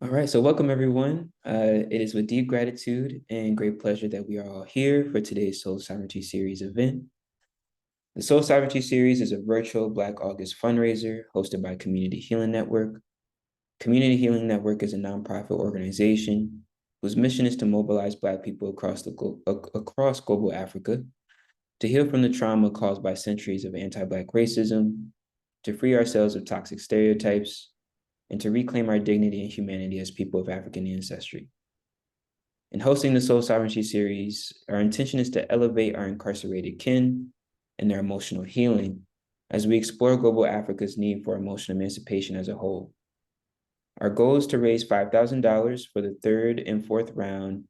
All right, so welcome everyone. It is with deep gratitude and great pleasure that we are all here for today's Soul Sovereignty Series event. The Soul Sovereignty Series is a virtual Black August fundraiser hosted by Community Healing Network. Community Healing Network is a nonprofit organization whose mission is to mobilize Black people across global Africa to heal from the trauma caused by centuries of anti-Black racism, to free ourselves of toxic stereotypes, and to reclaim our dignity and humanity as people of African ancestry. In hosting the Soul Sovereignty series, our intention is to elevate our incarcerated kin and their emotional healing as we explore global Africa's need for emotional emancipation as a whole. Our goal is to raise $5,000 for the third and fourth round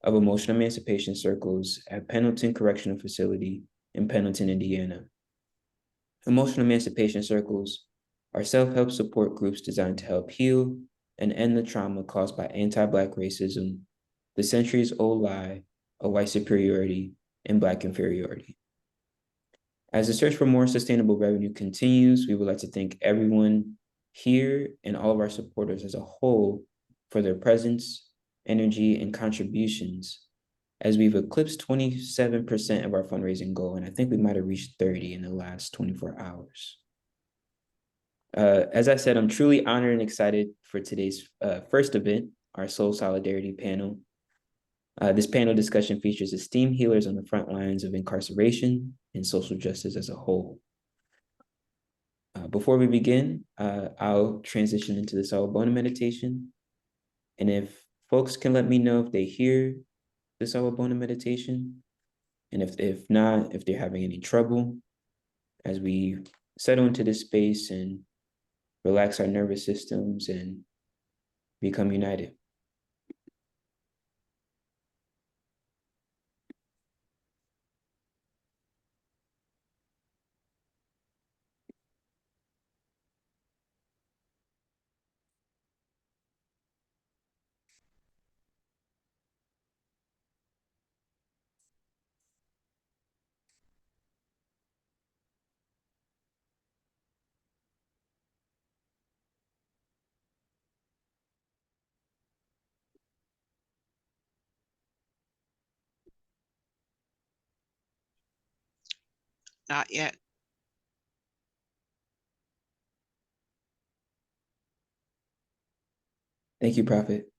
of emotional emancipation circles at Pendleton Correctional Facility in Pendleton, Indiana. Emotional emancipation circles are self-help support groups designed to help heal and end the trauma caused by anti-Black racism, the centuries-old lie of white superiority and Black inferiority. As the search for more sustainable revenue continues, we would like to thank everyone here and all of our supporters as a whole for their presence, energy, and contributions as we've eclipsed 27% of our fundraising goal, and I think we might have reached 30 in the last 24 hours. As I said, I'm truly honored and excited for today's first event, our Soul Solidarity panel. This panel discussion features esteemed healers on the front lines of incarceration and social justice as a whole. Before we begin, I'll transition into the Sawubona meditation. And if folks can let me know if they hear the Sawubona meditation, and if not, if they're having any trouble, as we settle into this space and relax our nervous systems and become united. Not yet. Thank you, Prophet.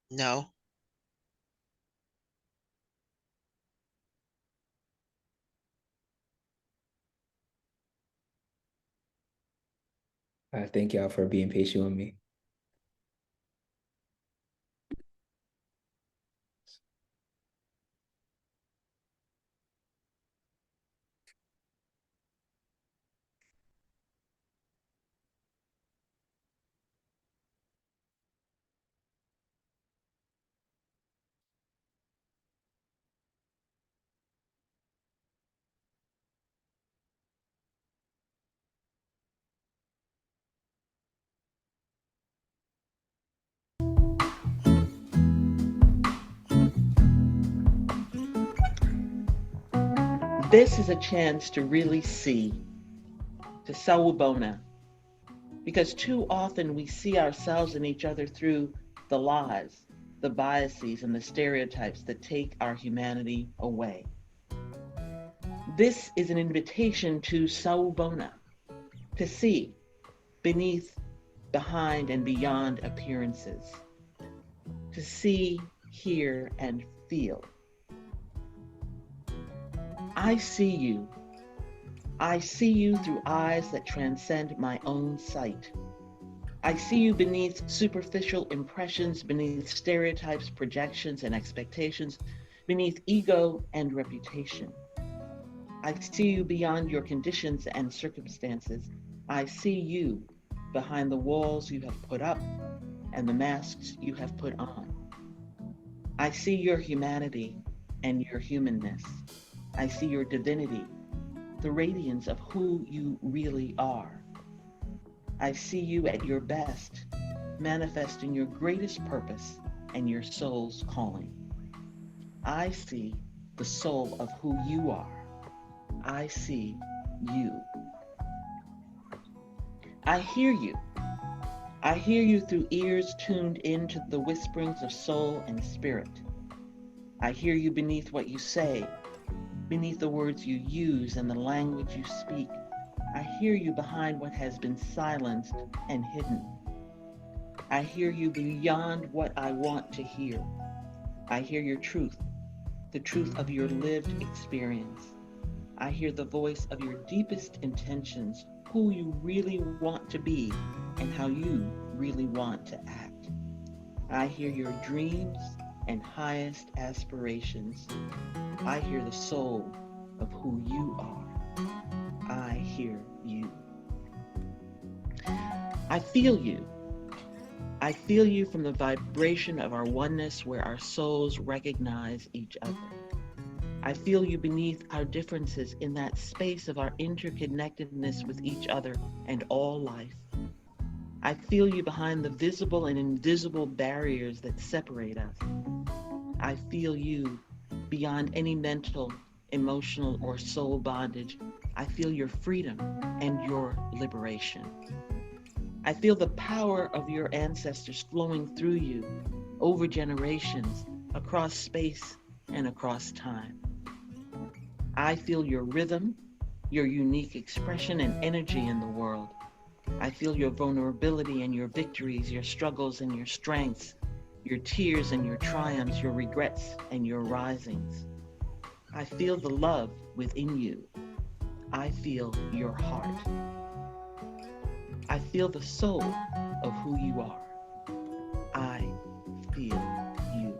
No. Thank y'all for being patient with me. This is a chance to really see, to Sawubona, because too often we see ourselves and each other through the lies, the biases, and the stereotypes that take our humanity away. This is an invitation to Sawubona, to see beneath, behind, and beyond appearances, to see, hear, and feel. I see you. I see you through eyes that transcend my own sight. I see you beneath superficial impressions, beneath stereotypes, projections, and expectations, beneath ego and reputation. I see you beyond your conditions and circumstances. I see you behind the walls you have put up and the masks you have put on. I see your humanity and your humanness. I see your divinity, the radiance of who you really are. I see you at your best, manifesting your greatest purpose and your soul's calling. I see the soul of who you are. I see you. I hear you. I hear you through ears tuned into the whisperings of soul and spirit. I hear you beneath what you say, beneath the words you use and the language you speak. I hear you behind what has been silenced and hidden. I hear you beyond what I want to hear. I hear your truth, the truth of your lived experience. I hear the voice of your deepest intentions, who you really want to be and how you really want to act. I hear your dreams and highest aspirations. I hear the soul of who you are. I hear you. I feel you. I feel you from the vibration of our oneness where our souls recognize each other. I feel you beneath our differences in that space of our interconnectedness with each other and all life. I feel you behind the visible and invisible barriers that separate us. I feel you beyond any mental, emotional, or soul bondage. I feel your freedom and your liberation. I feel the power of your ancestors flowing through you over generations, across space and across time. I feel your rhythm, your unique expression and energy in the world. I feel your vulnerability and your victories, your struggles and your strengths, your tears and your triumphs, your regrets and your risings. I feel the love within you. I feel your heart. I feel the soul of who you are. I feel you.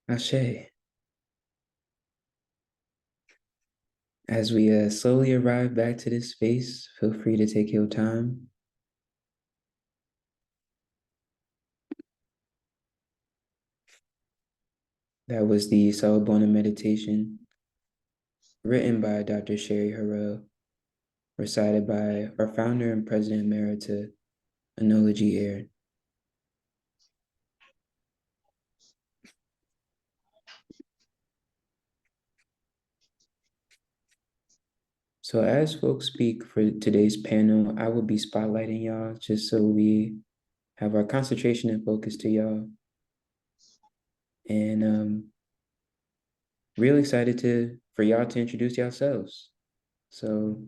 Ashe. As we slowly arrive back to this space, feel free to take your time. That was the Sawabona meditation written by Dr. Sherry Harrell, recited by our founder and president emerita, Enola G. Aird. So as folks speak for today's panel, I will be spotlighting y'all just so we have our concentration and focus to y'all. And real excited for y'all to introduce yourselves. So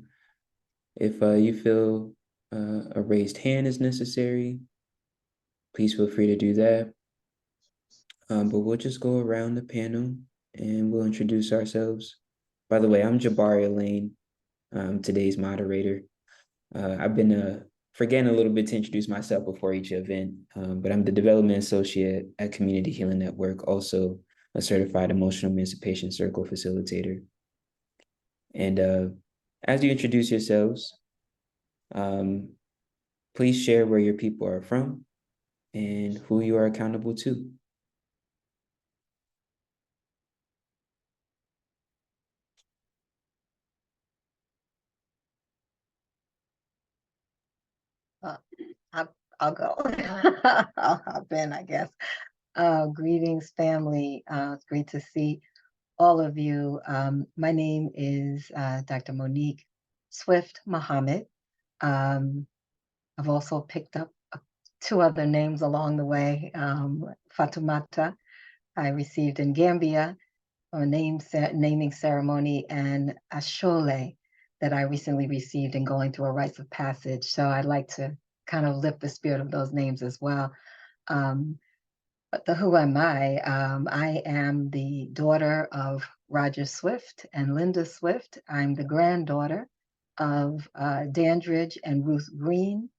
if you feel a raised hand is necessary, please feel free to do that. But we'll just go around the panel and we'll introduce ourselves. By the way, I'm Jabari Lane, today's moderator. I've been forgetting a little bit to introduce myself before each event, but I'm the Development Associate at Community Healing Network, also a certified emotional emancipation circle facilitator. And as you introduce yourselves, please share where your people are from and who you are accountable to. I'll go. I'll hop in, I guess. Greetings, family. It's great to see all of you. My name is Dr. Monique Swift Muhammad. I've also picked up two other names along the way. Fatumata, I received in Gambia, a naming ceremony, and Ashole, that I recently received in going through a rites of passage. So I'd like to kind of lift the spirit of those names as well. But who am I? I am the daughter of Roger Swift and Linda Swift. I'm the granddaughter of Dandridge and Ruth Green,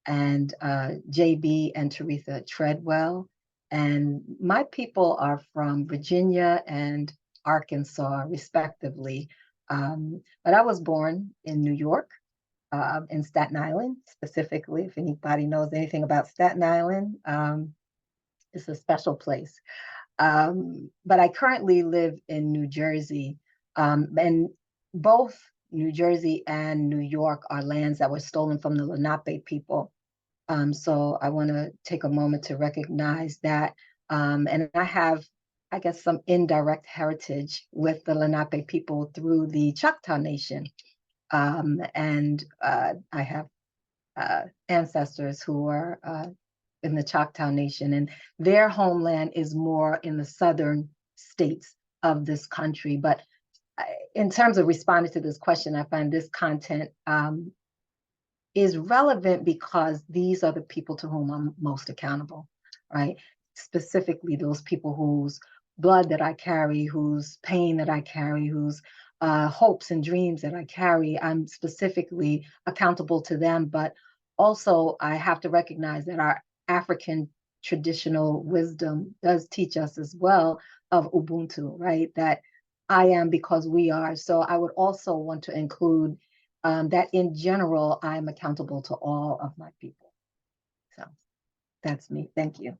and JB and Teresa Treadwell. And my people are from Virginia and Arkansas, respectively. But I was born in New York, in Staten Island, specifically. If anybody knows anything about Staten Island, it's a special place. But I currently live in New Jersey, and both New Jersey and New York are lands that were stolen from the Lenape people. So I want to take a moment to recognize that. And I have, I guess, some indirect heritage with the Lenape people through the Choctaw Nation. And I have ancestors who are in the Choctaw Nation, and their homeland is more in the southern states of this country. But in terms of responding to this question, I find this content is relevant because these are the people to whom I'm most accountable, right? Specifically, those people whose blood that I carry, whose pain that I carry, whose hopes and dreams that I carry, I'm specifically accountable to them. But also, I have to recognize that our African traditional wisdom does teach us as well of Ubuntu, right? That I am because we are. So I would also want to include that in general, I'm accountable to all of my people. So that's me. Thank you.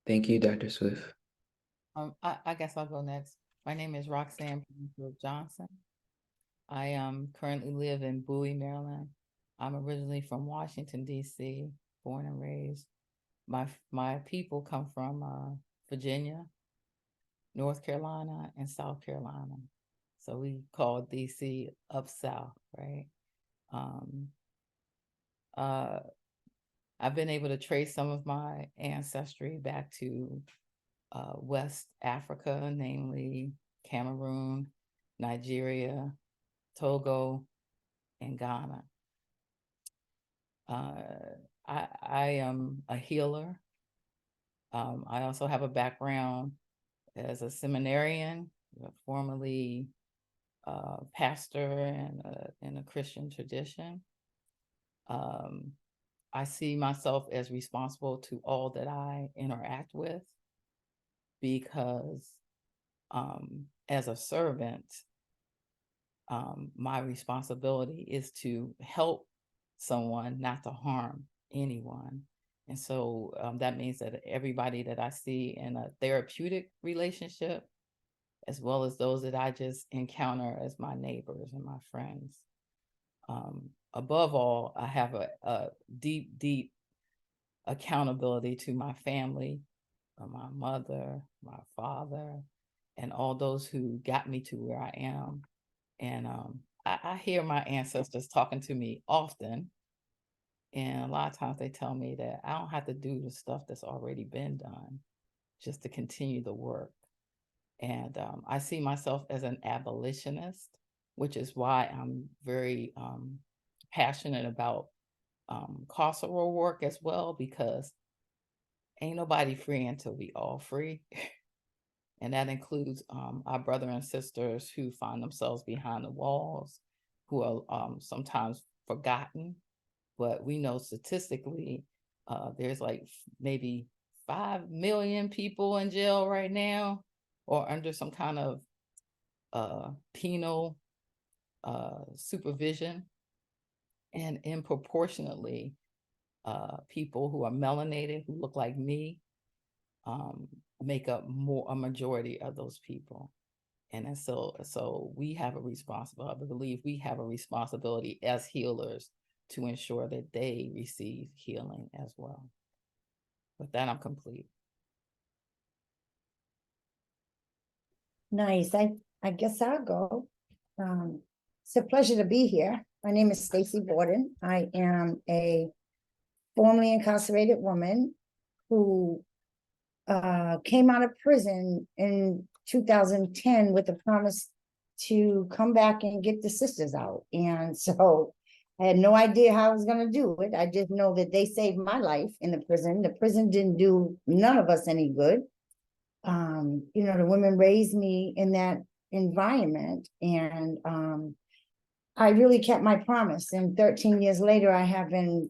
Thank you, Dr. Swift. I guess I'll go next. My name is Roxane Blanchard Johnson. I currently live in Bowie, Maryland. I'm originally from Washington, D.C., born and raised. My people come from Virginia, North Carolina, and South Carolina. So we call DC up south, right? I've been able to trace some of my ancestry back to West Africa, namely Cameroon, Nigeria, Togo, and Ghana. I am a healer. I also have a background as a seminarian, formerly pastor in a Christian tradition. I see myself as responsible to all that I interact with because as a servant, my responsibility is to help someone, not to harm anyone. And so that means that everybody that I see in a therapeutic relationship, as well as those that I just encounter as my neighbors and my friends. Above all, I have a deep, deep accountability to my family, my mother, my father, and all those who got me to where I am. And I hear my ancestors talking to me often. And a lot of times they tell me that I don't have to do the stuff that's already been done, just to continue the work. And I see myself as an abolitionist, which is why I'm very passionate about carceral work as well, because ain't nobody free until we all free. And that includes our brothers and sisters who find themselves behind the walls, who are sometimes forgotten. But we know statistically, there's like maybe 5 million people in jail right now, or under some kind of penal supervision. And disproportionately, people who are melanated, who look like me, make up a majority of those people. And so we have a responsibility. I believe we have a responsibility as healers to ensure that they receive healing as well. With that, I'm complete. Nice. I guess I'll go. It's a pleasure to be here. My name is Stacy Borden. I am a formerly incarcerated woman who came out of prison in 2010 with the promise to come back and get the sisters out. And so I had no idea how I was going to do it. I just know that they saved my life in the prison. The prison didn't do none of us any good. You know, the women raised me in that environment, and I really kept my promise. And 13 years later, I have been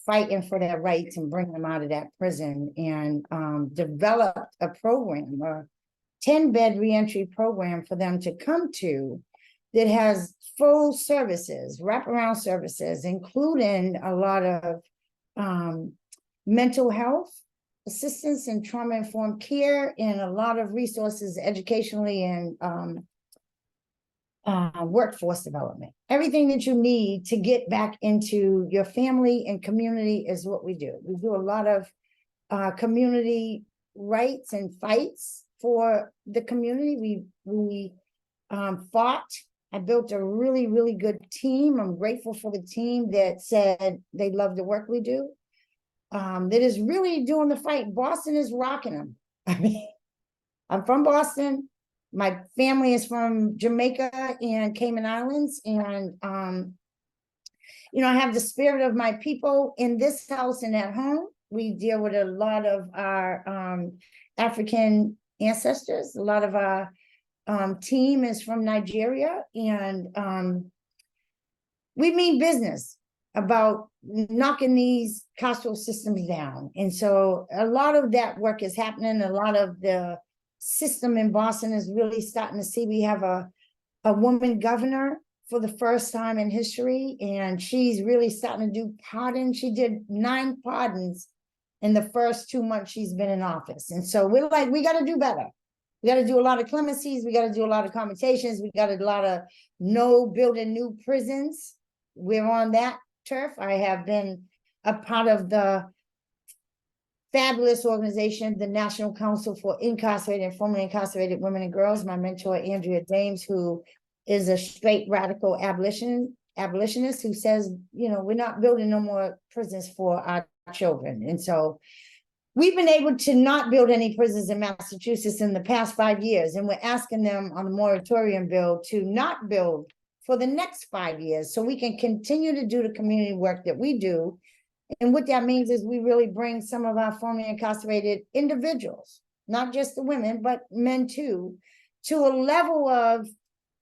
fighting for their rights and bringing them out of that prison, and developed a program, a 10-bed reentry program for them to come to that has full services, wraparound services, including a lot of mental health assistance and trauma-informed care, and a lot of resources educationally and workforce development. Everything that you need to get back into your family and community is what we do. We do a lot of community rights and fights for the community. We fought. I built a really, really good team. I'm grateful for the team that said they love the work we do. That is really doing the fight. Boston is rocking them. I mean, I'm from Boston. My family is from Jamaica and Cayman Islands. And, you know, I have the spirit of my people in this house and at home. We deal with a lot of our African ancestors. A lot of our team is from Nigeria. And we mean business about knocking these carceral systems down. And so a lot of that work is happening. A lot of the system in Boston is really starting to see. We have a woman governor for the first time in history, and she's really starting to do pardons. She did 9 pardons in the first 2 months she's been in office. And so we're like, we got to do better. We got to do a lot of clemencies. We got to do a lot of commutations. We got a lot of no building new prisons. We're on that turf. I have been a part of the fabulous organization, the National Council for Incarcerated and Formerly Incarcerated Women and Girls. My mentor, Andrea Dames, who is a straight radical abolitionist who says, you know, we're not building no more prisons for our children. And so we've been able to not build any prisons in Massachusetts in the past 5 years. And we're asking them on the moratorium bill to not build for the next 5 years so we can continue to do the community work that we do. And what that means is we really bring some of our formerly incarcerated individuals, not just the women, but men too, to a level of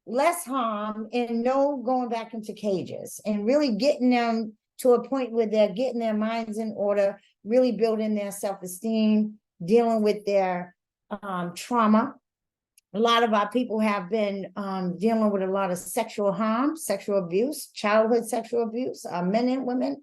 less harm and no going back into cages, and really getting them to a point where they're getting their minds in order, really building their self-esteem, dealing with their trauma. A lot of our people have been dealing with a lot of sexual harm, sexual abuse, childhood sexual abuse, men and women.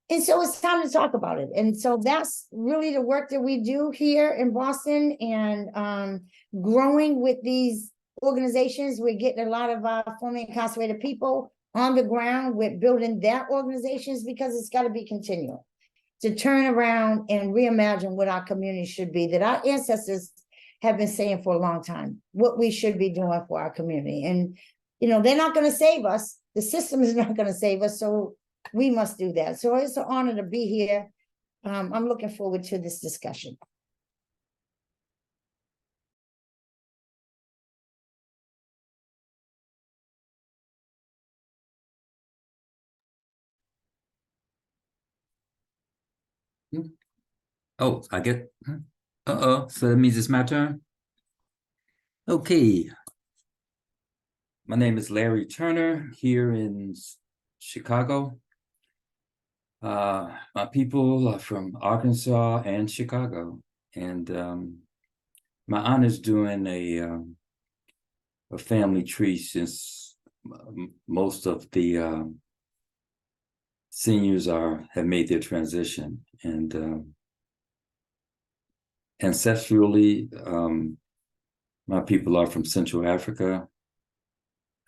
And so it's time to talk about it. And so that's really the work that we do here in Boston, and growing with these organizations. We're getting a lot of our formerly incarcerated people on the ground. We're building their organizations because it's got to be continual to turn around and reimagine what our community should be, that our ancestors have been saying for a long time, what we should be doing for our community. And, you know, they're not going to save us. The system is not going to save us. So we must do that. So it's an honor to be here. I'm looking forward to this discussion. Oh, I get, so that means it's my turn? Okay. My name is Larry Turner here in Chicago. My people are from Arkansas and Chicago, and my aunt is doing a family tree since most of the seniors have made their transition, and ancestrally My people are from Central Africa.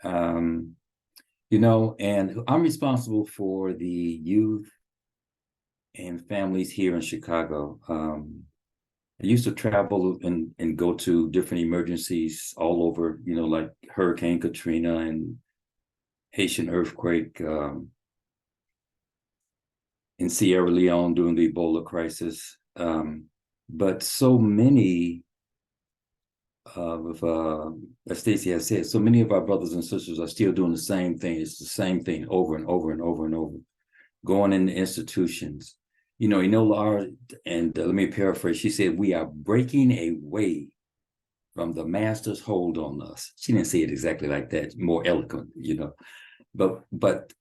You know, and I'm responsible for the youth and families here in Chicago. I used to travel and go to different emergencies all over, you know, like Hurricane Katrina and Haitian earthquake, in Sierra Leone during the Ebola crisis. But so many as Stacey has said, so many of our brothers and sisters are still doing the same thing. It's the same thing over and over and over and over, going into institutions. You know, Enola, and let me paraphrase, she said, we are breaking away from the master's hold on us. She didn't say it exactly like that, more eloquent, you know. But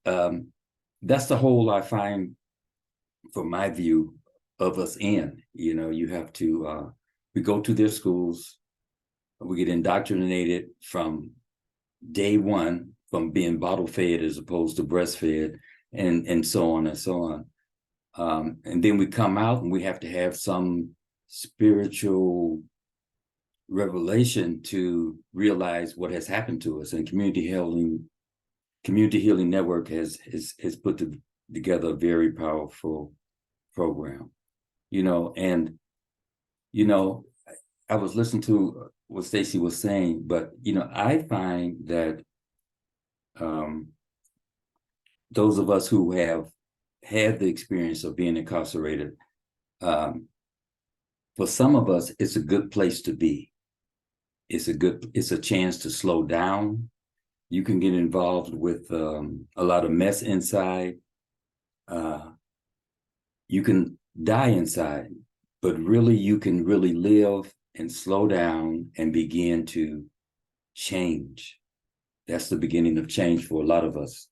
that's the hole I find, from my view, of us in. You know, you have to, we go to their schools, we get indoctrinated from day one, from being bottle fed as opposed to breastfed, and so on and so on. And then we come out and we have to have some spiritual revelation to realize what has happened to us. And Community Healing Network has put together a very powerful program. You know, and you know, I was listening to what Stacey was saying, but you know, I find that those of us who have had the experience of being incarcerated, for some of us, it's a good place to be. It's a chance to slow down. You can get involved with a lot of mess inside. You can die inside, but really you can really live and slow down and begin to change. That's the beginning of change for a lot of us.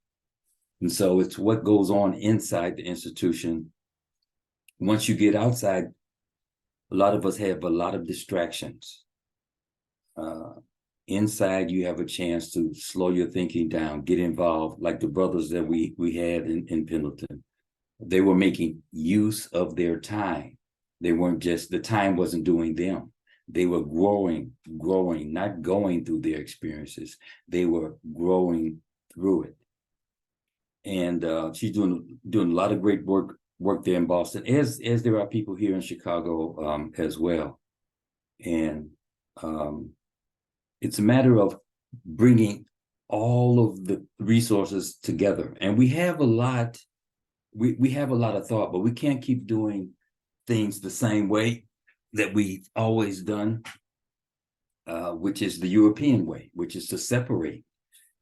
And so it's what goes on inside the institution. Once you get outside, a lot of us have a lot of distractions. Inside, you have a chance to slow your thinking down, get involved, like the brothers that we had in Pendleton. They were making use of their time. They weren't just, the time wasn't doing them. They were growing, not going through their experiences. They were growing through it. And she's doing a lot of great work there in Boston, as there are people here in Chicago as well. And it's a matter of bringing all of the resources together. And we have a lot, we have a lot of thought, but we can't keep doing things the same way that we've always done, which is the European way, which is to separate.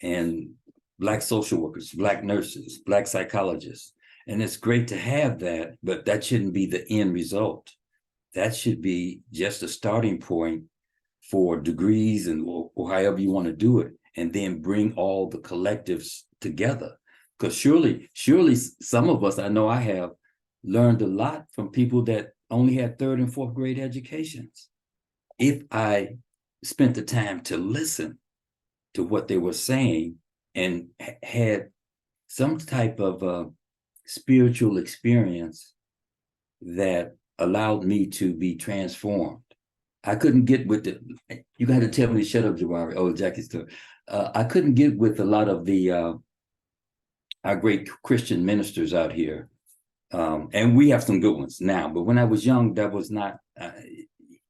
And Black social workers, Black nurses, Black psychologists. And it's great to have that, but that shouldn't be the end result. That should be just a starting point for degrees and or however you want to do it, and then bring all the collectives together. Because surely some of us, I know I have, learned a lot from people that only had 3rd and 4th grade educations. If I spent the time to listen to what they were saying and had some type of spiritual experience that allowed me to be transformed. I couldn't get with you got to tell me to shut up, Jawari. Oh, Jackie's still. I couldn't get with a lot of the our great Christian ministers out here. And we have some good ones now, but when I was young, that was not,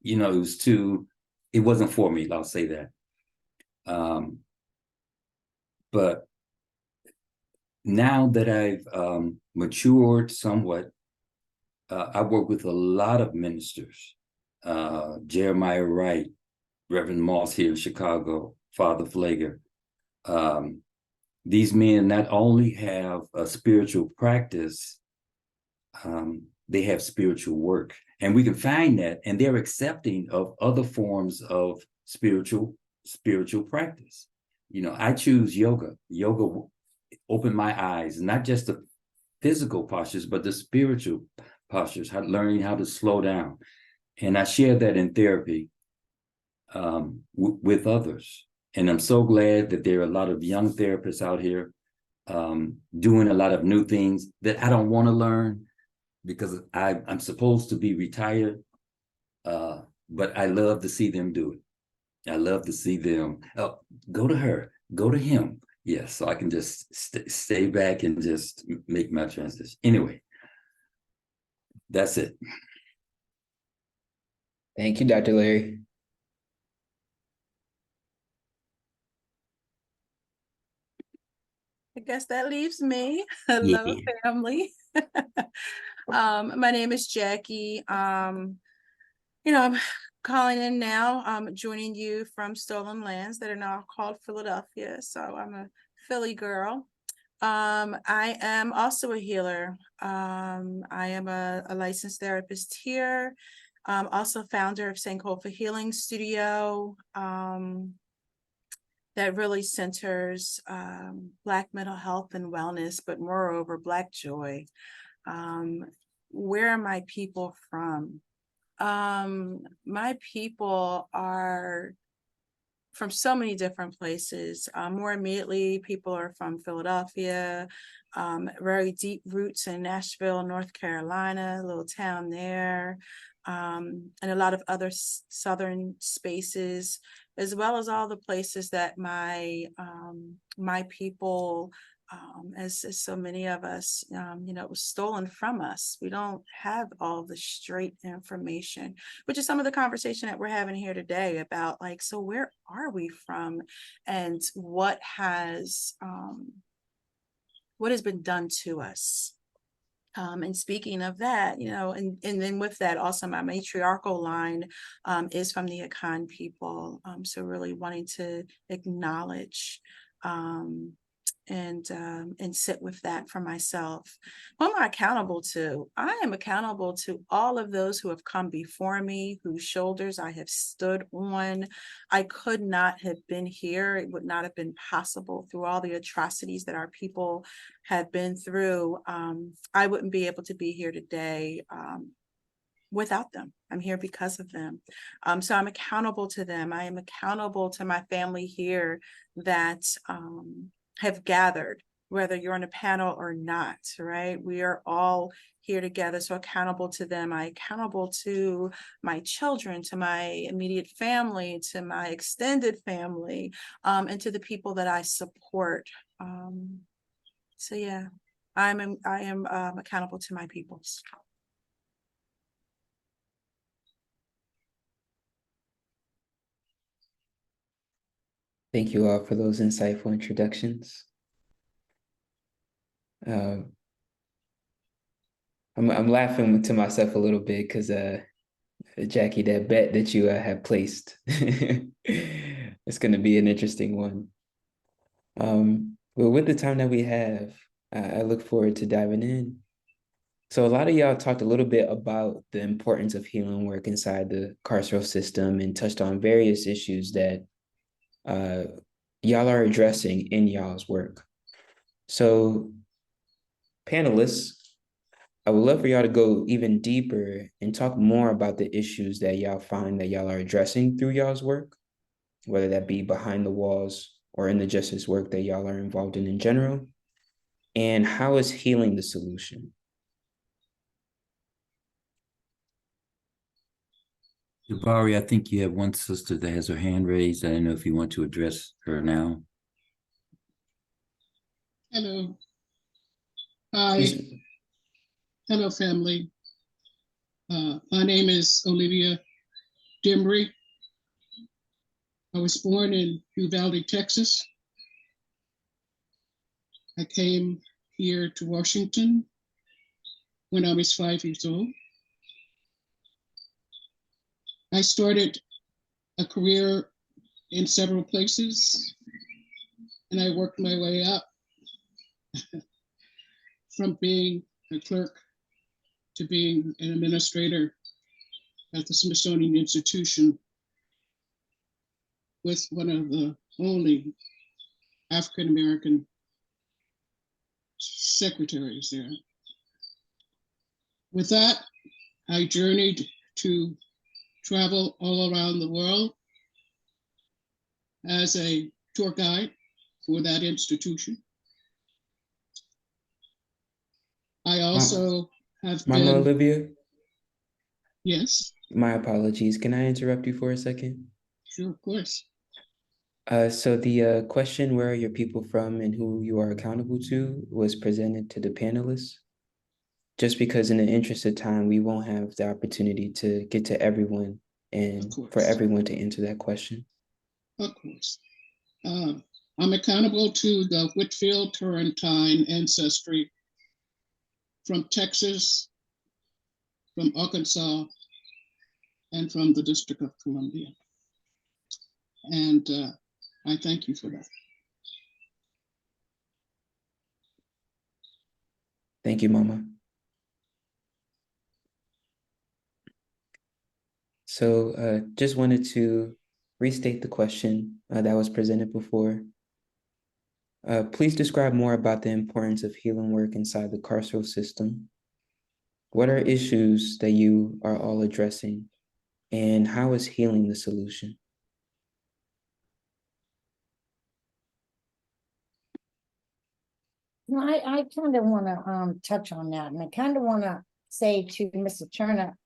you know, it wasn't for me, I'll say that. But now that I've matured somewhat, I work with a lot of ministers, Jeremiah Wright, Reverend Moss here in Chicago, Father Flager. These men not only have a spiritual practice, they have spiritual work. And we can find that, and they're accepting of other forms of spiritual practice. You know, I choose yoga. Yoga opened my eyes, not just the physical postures, but the spiritual postures, learning how to slow down. And I share that in therapy with others. And I'm so glad that there are a lot of young therapists out here doing a lot of new things that I don't want to learn because I'm supposed to be retired, but I love to see them do it. I love to see them. Oh, go to her, go to him. Yes, so I can just stay back and just make my transition. Anyway, that's it. Thank you, Dr. Larry. I guess that leaves me. Hello, Yeah. family. My name is Jackie. I'm calling in now. I'm joining you from stolen lands that are now called Philadelphia. So I'm a Philly girl. I am also a healer. I am a licensed therapist here. Also founder of Sankofa Healing Studio. That really centers Black mental health and wellness, but moreover, Black joy. Where are my people from? My people are from so many different places. More immediately, people are from Philadelphia, very deep roots in Nashville, North Carolina, a little town there, and a lot of other southern spaces, as well as all the places that my people, as so many of us, it was stolen from us. We don't have all the straight information, which is some of the conversation that we're having here today about so where are we from and what has been done to us. And speaking of that, and then with that, also my matriarchal line is from the Akan people. So really wanting to acknowledge and sit with that for myself. Who am I accountable to? I am accountable to all of those who have come before me, whose shoulders I have stood on. I could not have been here. It would not have been possible through all the atrocities that our people have been through. I wouldn't be able to be here today without them. I'm here because of them. So I'm accountable to them. I am accountable to my family here that have gathered, whether you're on a panel or not, right? We are all here together, so accountable to them. I'm accountable to my children, to my immediate family, to my extended family, and to the people that I support. So yeah, I am accountable to my peoples. Thank you all for those insightful introductions. I'm laughing to myself a little bit because Jackie, that bet that you have placed, it's going to be an interesting one. But with the time that we have, I look forward to diving in. So a lot of y'all talked a little bit about the importance of healing work inside the carceral system and touched on various issues that y'all are addressing in y'all's work. So panelists, I would love for y'all to go even deeper and talk more about the issues that y'all find that y'all are addressing through y'all's work, whether that be behind the walls or in the justice work that y'all are involved in general. And how is healing the solution? Jabari, I think you have one sister that has her hand raised. I don't know if you want to address her now. Hello. Hi. Hello, family. My name is Olivia Dimry. I was born in Uvalde, Texas. I came here to Washington when I was 5 years old. I started a career in several places, and I worked my way up from being a clerk to being an administrator at the Smithsonian Institution with one of the only African-American secretaries there. With that, I journeyed to travel all around the world as a tour guide for that institution. I also have Mama been... Olivia? Yes? My apologies. Can I interrupt you for a second? Sure, of course. So the question, where are your people from and who you are accountable to, was presented to the panelists. Just because in the interest of time, we won't have the opportunity to get to everyone and for everyone to answer that question. Of course. I'm accountable to the Whitfield Turrentine ancestry from Texas, from Arkansas, and from the District of Columbia. And I thank you for that. Thank you, Mama. So just wanted to restate the question that was presented before. Please describe more about the importance of healing work inside the carceral system. What are issues that you are all addressing, and how is healing the solution? I kind of want to touch on that, and I kind of want to say to Mr. Turner,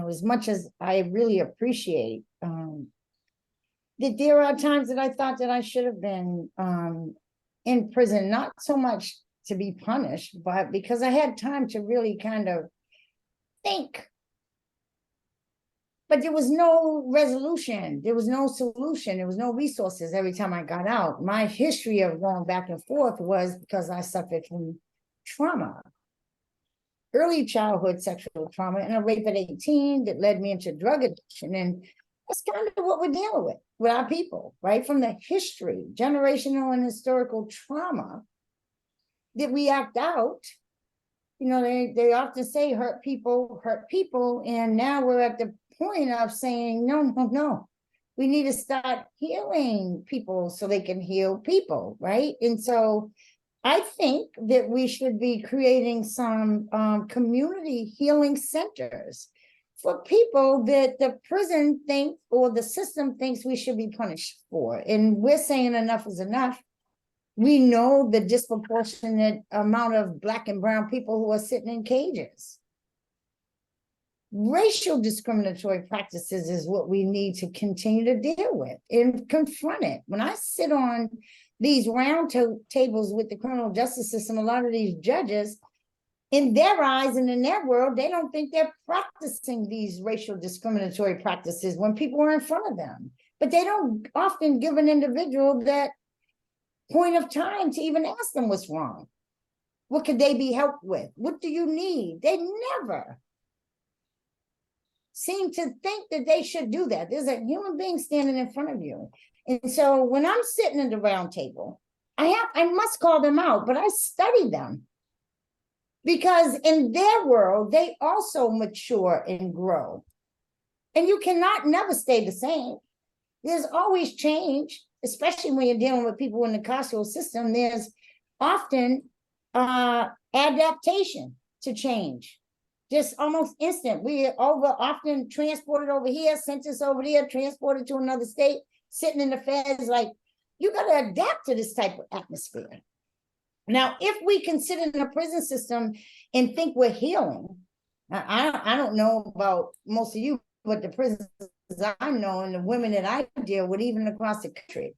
as much as I really appreciate that there are times that I thought that I should have been in prison, not so much to be punished, but because I had time to really kind of think. But there was no resolution. There was no solution. There was no resources every time I got out. My history of going back and forth was because I suffered from trauma. Early childhood sexual trauma and a rape at 18 that led me into drug addiction. And that's kind of what we're dealing with our people, right? From the history, generational and historical trauma that we act out. They often say hurt people, and now we're at the point of saying, no, we need to start healing people so they can heal people, right? And so I think that we should be creating some community healing centers for people that the prison thinks or the system thinks we should be punished for. And we're saying enough is enough. We know the disproportionate amount of Black and brown people who are sitting in cages. Racial discriminatory practices is what we need to continue to deal with and confront it. When I sit on these round tables with the criminal justice system, a lot of these judges, in their eyes and in their world, they don't think they're practicing these racial discriminatory practices when people are in front of them. But they don't often give an individual that point of time to even ask them what's wrong. What could they be helped with? What do you need? They never seem to think that they should do that. There's a human being standing in front of you. And so when I'm sitting at the round table, I must call them out, but I study them. Because in their world, they also mature and grow. And you cannot never stay the same. There's always change, especially when you're dealing with people in the carceral system. There's often adaptation to change, just almost instant. We are often transported over here, sent us over there, transported to another state, sitting in the feds. Like, you got to adapt to this type of atmosphere. Now, if we consider the prison system and think we're healing, I don't know about most of you, but the prisons I know and the women that I deal with, even across the country,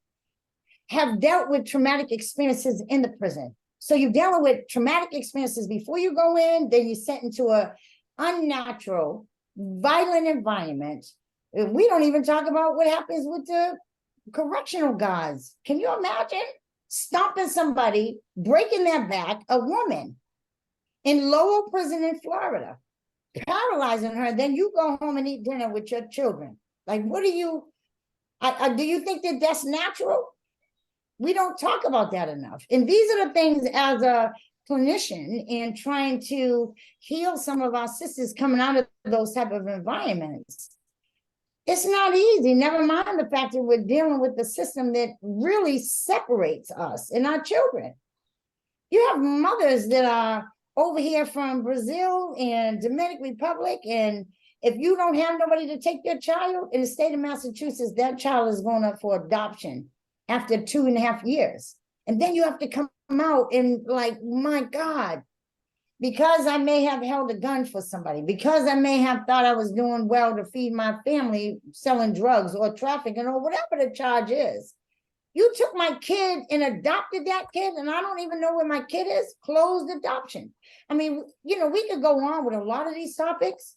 have dealt with traumatic experiences in the prison. So you're dealing with traumatic experiences before you go in, then you're sent into an unnatural, violent environment. We don't even talk about what happens with the correctional guards. Can you imagine stomping somebody, breaking their back, a woman in Lowell prison in Florida, paralyzing her, then you go home and eat dinner with your children? Like, what do you think that that's natural? We don't talk about that enough. And these are the things, as a clinician and trying to heal some of our sisters coming out of those type of environments, it's not easy. Never mind the fact that we're dealing with the system that really separates us and our children. You have mothers that are over here from Brazil and Dominican Republic, and if you don't have nobody to take your child, in the state of Massachusetts, that child is going up for adoption after 2.5 years. And then you have to come out and, like, my God, because I may have held a gun for somebody, because I may have thought I was doing well to feed my family, selling drugs or trafficking or whatever the charge is. You took my kid and adopted that kid, and I don't even know where my kid is. Closed adoption. I mean, you know, we could go on with a lot of these topics,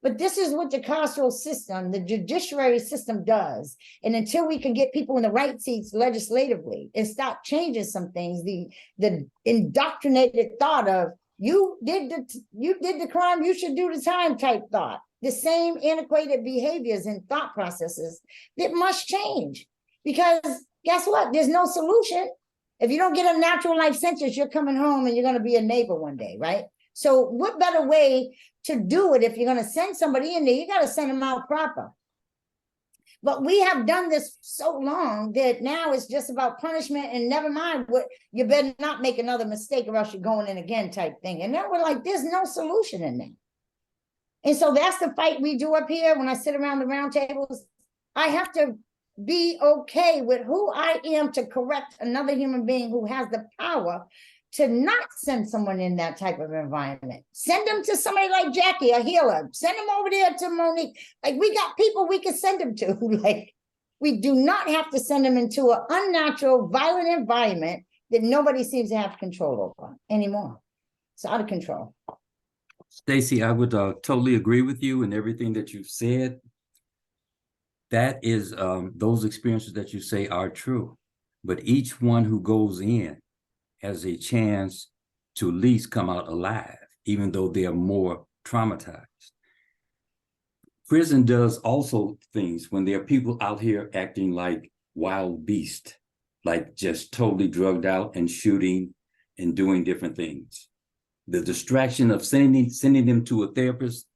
but this is what the carceral system, the judiciary system does. And until we can get people in the right seats legislatively and start changing some things, the indoctrinated thought of you did the crime, you should do the time type thought, the same antiquated behaviors and thought processes that must change. Because guess what? There's no solution. If you don't get a natural life sentence, you're coming home and you're going to be a neighbor one day, right? So what better way to do it? If you're going to send somebody in there, you got to send them out proper. But we have done this so long that now it's just about punishment and never mind what, you better not make another mistake or else you're going in again type thing. And then we're like, there's no solution in that. And so that's the fight we do up here when I sit around the round tables. I have to be okay with who I am to correct another human being who has the power to not send someone in that type of environment. Send them to somebody like Jackie, a healer. Send them over there to Monique. Like, we got people we can send them to. Like, we do not have to send them into an unnatural, violent environment that nobody seems to have control over anymore. It's out of control. Stacey, I would totally agree with you and everything that you've said. That is, those experiences that you say are true, but each one who goes in has a chance to at least come out alive, even though they are more traumatized. Prison does also things when there are people out here acting like wild beasts, like just totally drugged out and shooting and doing different things. The distraction of sending them to a therapist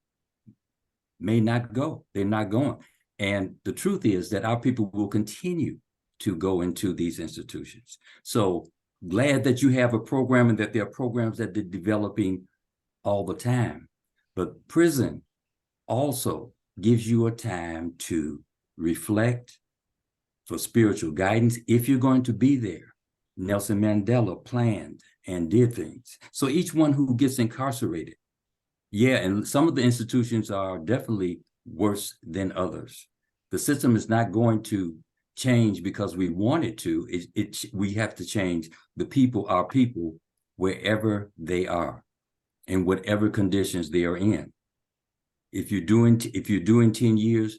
may not go. They're not going. And the truth is that our people will continue to go into these institutions. So glad that you have a program and that there are programs that they're developing all the time. But prison also gives you a time to reflect, for spiritual guidance, if you're going to be there. Nelson Mandela planned and did things. So each one who gets incarcerated, yeah, and some of the institutions are definitely worse than others. The system is not going to change because we want it to. We have to change the people, our people, wherever they are, in whatever conditions they are in. If you're doing 10 years,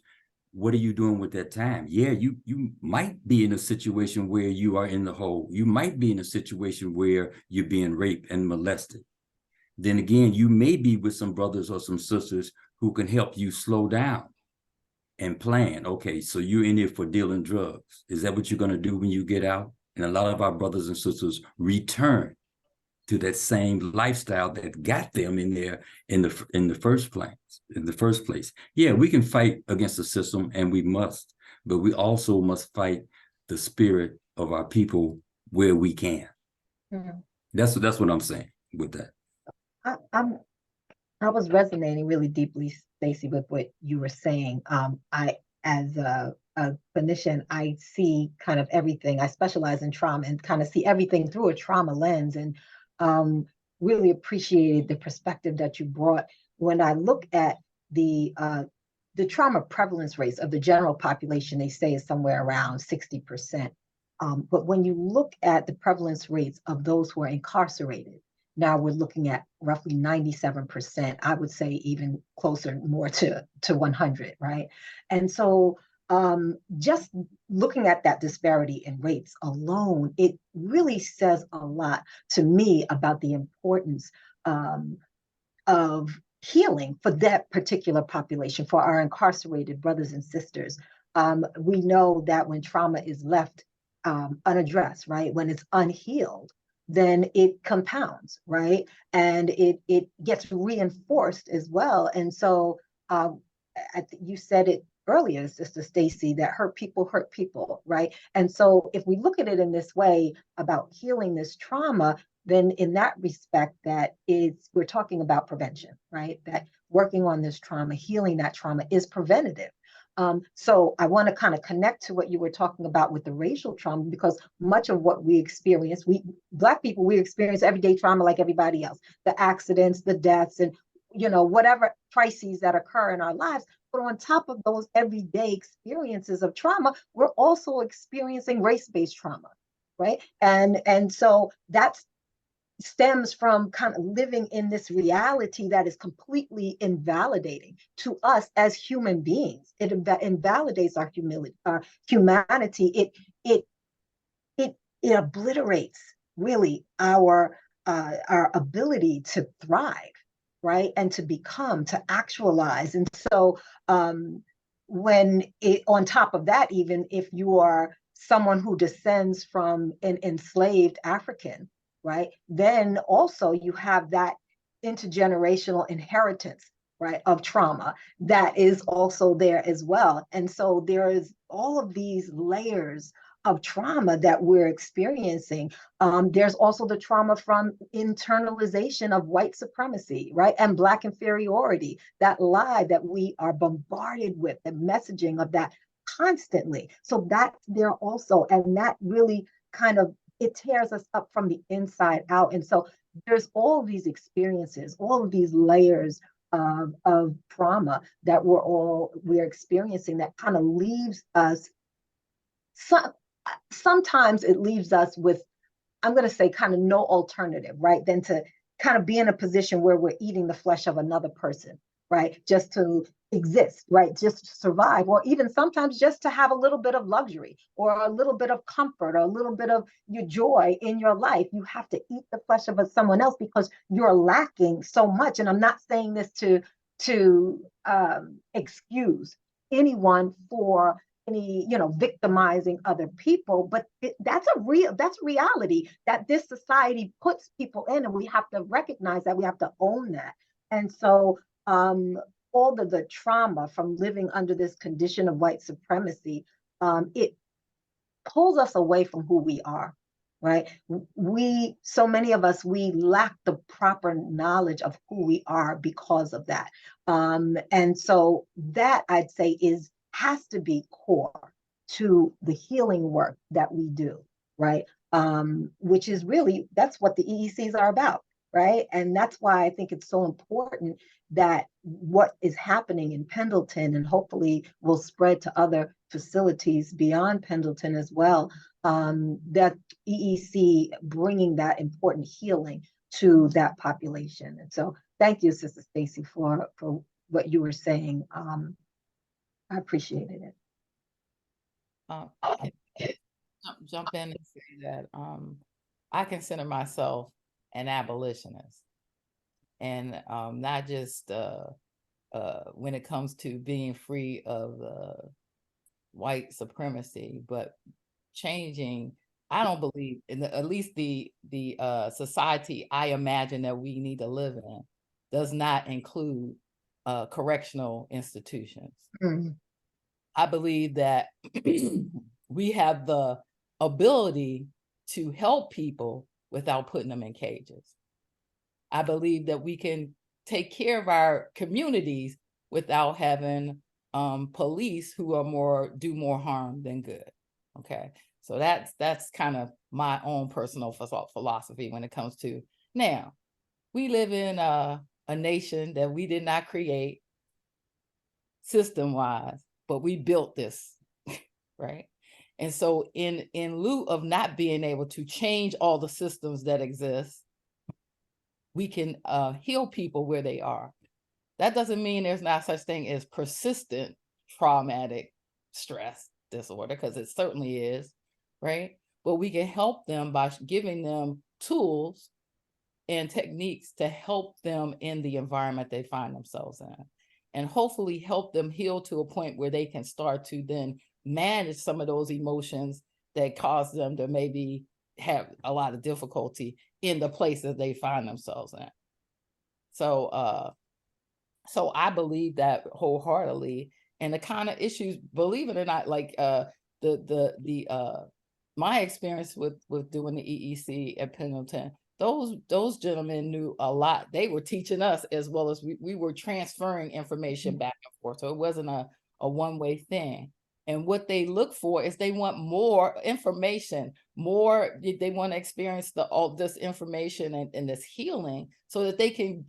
what are you doing with that time? Yeah, you might be in a situation where you are in the hole. You might be in a situation where you're being raped and molested. Then again, you may be with some brothers or some sisters who can help you slow down and plan. Okay, so you're in here for dealing drugs. Is that what you're going to do when you get out? And a lot of our brothers and sisters return to that same lifestyle that got them in there in the first place. Yeah, we can fight against the system, and we must, but we also must fight the spirit of our people where we can. Mm-hmm. That's what I'm saying with that. I was resonating really deeply, Stacey, with what you were saying. I, as a clinician, I see kind of everything. I specialize in trauma and kind of see everything through a trauma lens, and really appreciated the perspective that you brought. When I look at the trauma prevalence rates of the general population, they say is somewhere around 60%. But when you look at the prevalence rates of those who are incarcerated, now we're looking at roughly 97%. I would say even closer, more to 100, right? And so just looking at that disparity in rates alone, it really says a lot to me about the importance of healing for that particular population, for our incarcerated brothers and sisters. We know that when trauma is left unaddressed, right, when it's unhealed, then it compounds, right? And it gets reinforced as well. And so you said it earlier, Sister Stacey, that hurt people, right? And so if we look at it in this way about healing this trauma, then in that respect, we're talking about prevention, right? That working on this trauma, healing that trauma is preventative. So I want to kind of connect to what you were talking about with the racial trauma, because much of what we experience, Black people, we experience everyday trauma like everybody else, the accidents, the deaths, and whatever crises that occur in our lives. But on top of those everyday experiences of trauma, we're also experiencing race-based trauma, right? And so that's stems from kind of living in this reality that is completely invalidating to us as human beings. It invalidates our humanity. It obliterates really our ability to thrive, right, and to actualize. And so on top of that, even if you are someone who descends from an enslaved African, right, then also you have that intergenerational inheritance, right, of trauma that is also there as well. And so there is all of these layers of trauma that we're experiencing. There's also the trauma from internalization of white supremacy, right, and Black inferiority, that lie that we are bombarded with, the messaging of that constantly. So that's there also, and that really kind of, it tears us up from the inside out. And so there's all these experiences, all of these layers of trauma that we're experiencing that kind of leaves us, sometimes it leaves us with, I'm going to say, kind of no alternative, right, than to kind of be in a position where we're eating the flesh of another person, right, just to exist, right, just to survive, or even sometimes just to have a little bit of luxury or a little bit of comfort or a little bit of your joy in your life. You have to eat the flesh of someone else because you're lacking so much. And I'm not saying this to excuse anyone for any, victimizing other people, but that's reality that this society puts people in, and we have to recognize that, we have to own that. And so all the trauma from living under this condition of white supremacy, it pulls us away from who we are, right? So many of us, we lack the proper knowledge of who we are because of that. And so that, I'd say, has to be core to the healing work that we do, right? Which is really, that's what the EECs are about, right? And that's why I think it's so important that what is happening in Pendleton, and hopefully will spread to other facilities beyond Pendleton as well, that EEC bringing that important healing to that population. And so thank you, Sister Stacy, for what you were saying. I appreciated it. Jump in and say that I consider myself an abolitionist, and not just when it comes to being free of white supremacy, but changing. I don't believe in at least the society I imagine that we need to live in does not include correctional institutions. Mm-hmm. I believe that we have the ability to help people without putting them in cages. I believe that we can take care of our communities without having police who do more harm than good. Okay, so that's kind of my own personal philosophy when it comes to. Now, we live in a nation that we did not create system-wise, but we built this, right? And so in lieu of not being able to change all the systems that exist, we can heal people where they are. That doesn't mean there's not such thing as persistent traumatic stress disorder, because it certainly is, right? But we can help them by giving them tools and techniques to help them in the environment they find themselves in, and hopefully help them heal to a point where they can start to then manage some of those emotions that cause them to maybe have a lot of difficulty in the place that they find themselves in. So I believe that wholeheartedly. And the kind of issues, believe it or not, like my experience with doing the EEC at Pendleton, those gentlemen knew a lot. They were teaching us as well as we were transferring information back and forth. So it wasn't a a one-way thing. And what they look for is they want more information, they want to experience all this information and this healing so that they can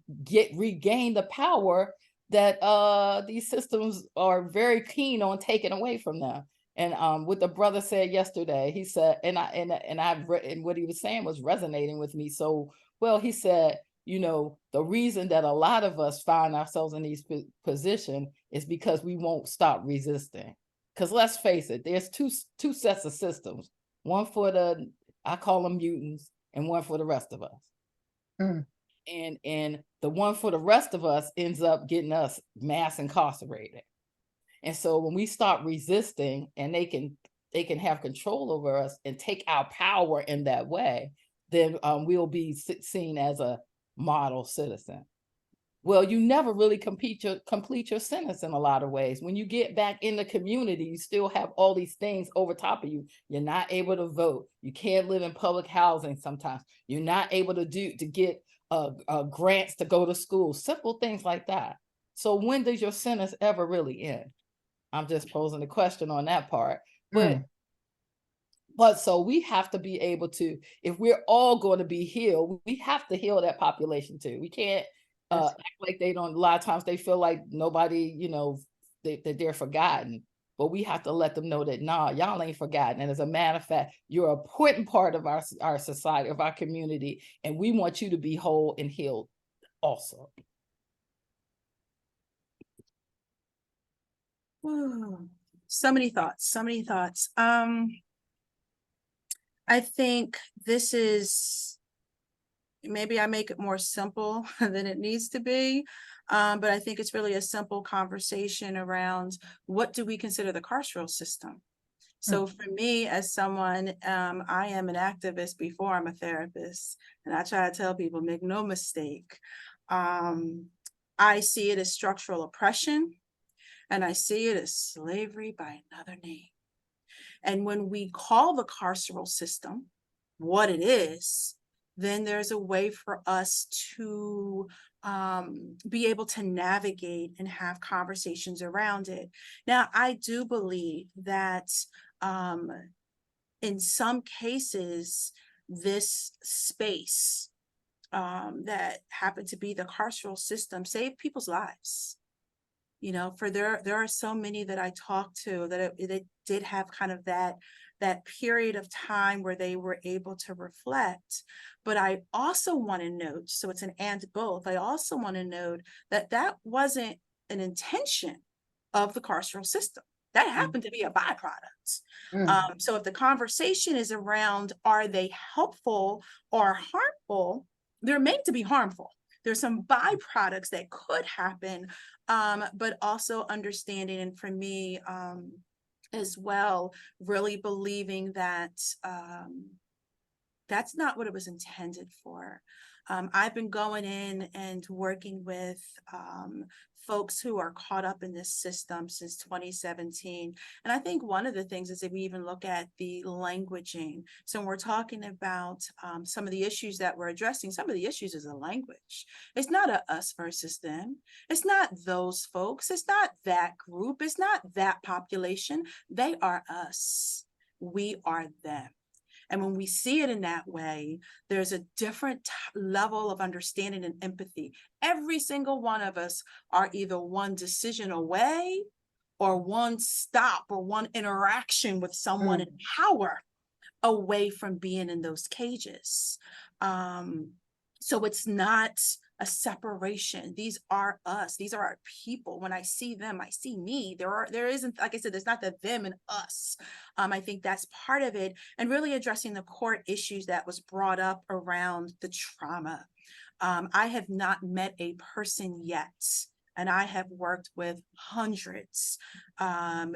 regain the power that these systems are very keen on taking away from them. And what the brother said yesterday, he said, and what he was saying was resonating with me so well. He said, you know, the reason that a lot of us find ourselves in these positions is because we won't stop resisting. Because let's face it, there's two sets of systems, one for I call them mutants, and one for the rest of us. Mm. And the one for the rest of us ends up getting us mass incarcerated. And so when we stop resisting and they can have control over us and take our power in that way, then we'll be seen as a model citizen. Well, you never really complete your sentence in a lot of ways. When you get back in the community, you still have all these things over top of you. You're not able to vote. You can't live in public housing sometimes. You're not able to get grants to go to school, simple things like that. So when does your sentence ever really end? I'm just posing the question on that part. But so we have to be able to, if we're all going to be healed, we have to heal that population too. We can't act like they don't. A lot of times they feel like nobody, you know, that they're forgotten. But we have to let them know that, nah, y'all ain't forgotten. And as a matter of fact, you're an important part of our society, of our community. And we want you to be whole and healed also. So many thoughts. I think this is, maybe I make it more simple than it needs to be, but I think it's really a simple conversation around what do we consider the carceral system? So for me, as someone, I am an activist before I'm a therapist, and I try to tell people, make no mistake, I see it as structural oppression, and I see it as slavery by another name. And when we call the carceral system what it is, then there's a way for us to be able to navigate and have conversations around it. Now, I do believe that in some cases, this space that happened to be the carceral system saved people's lives. You know, for there are so many that I talked to that it did have kind of that period of time where they were able to reflect. But I also want to note, so it's an and both, I also want to note that that wasn't an intention of the carceral system. That happened to be a byproduct. So if the conversation is around, are they helpful or harmful? They're made to be harmful. There's some byproducts that could happen, but also understanding, and for me as well, really believing that that's not what it was intended for. I've been going in and working with folks who are caught up in this system since 2017. And I think one of the things is if we even look at the languaging. So when we're talking about some of the issues that we're addressing, some of the issues is a language. It's not a us versus them. It's not those folks. It's not that group. It's not that population. They are us. We are them. And when we see it in that way, there's a different level of understanding and empathy. Every single one of us are either one decision away or one stop or one interaction with someone in power away from being in those cages. So it's not a separation. These are us. These are our people. When I see them, I see me. There isn't, like I said, there's not the them and us. I think that's part of it. And really addressing the core issues that was brought up around the trauma. I have not met a person yet, and I have worked with hundreds,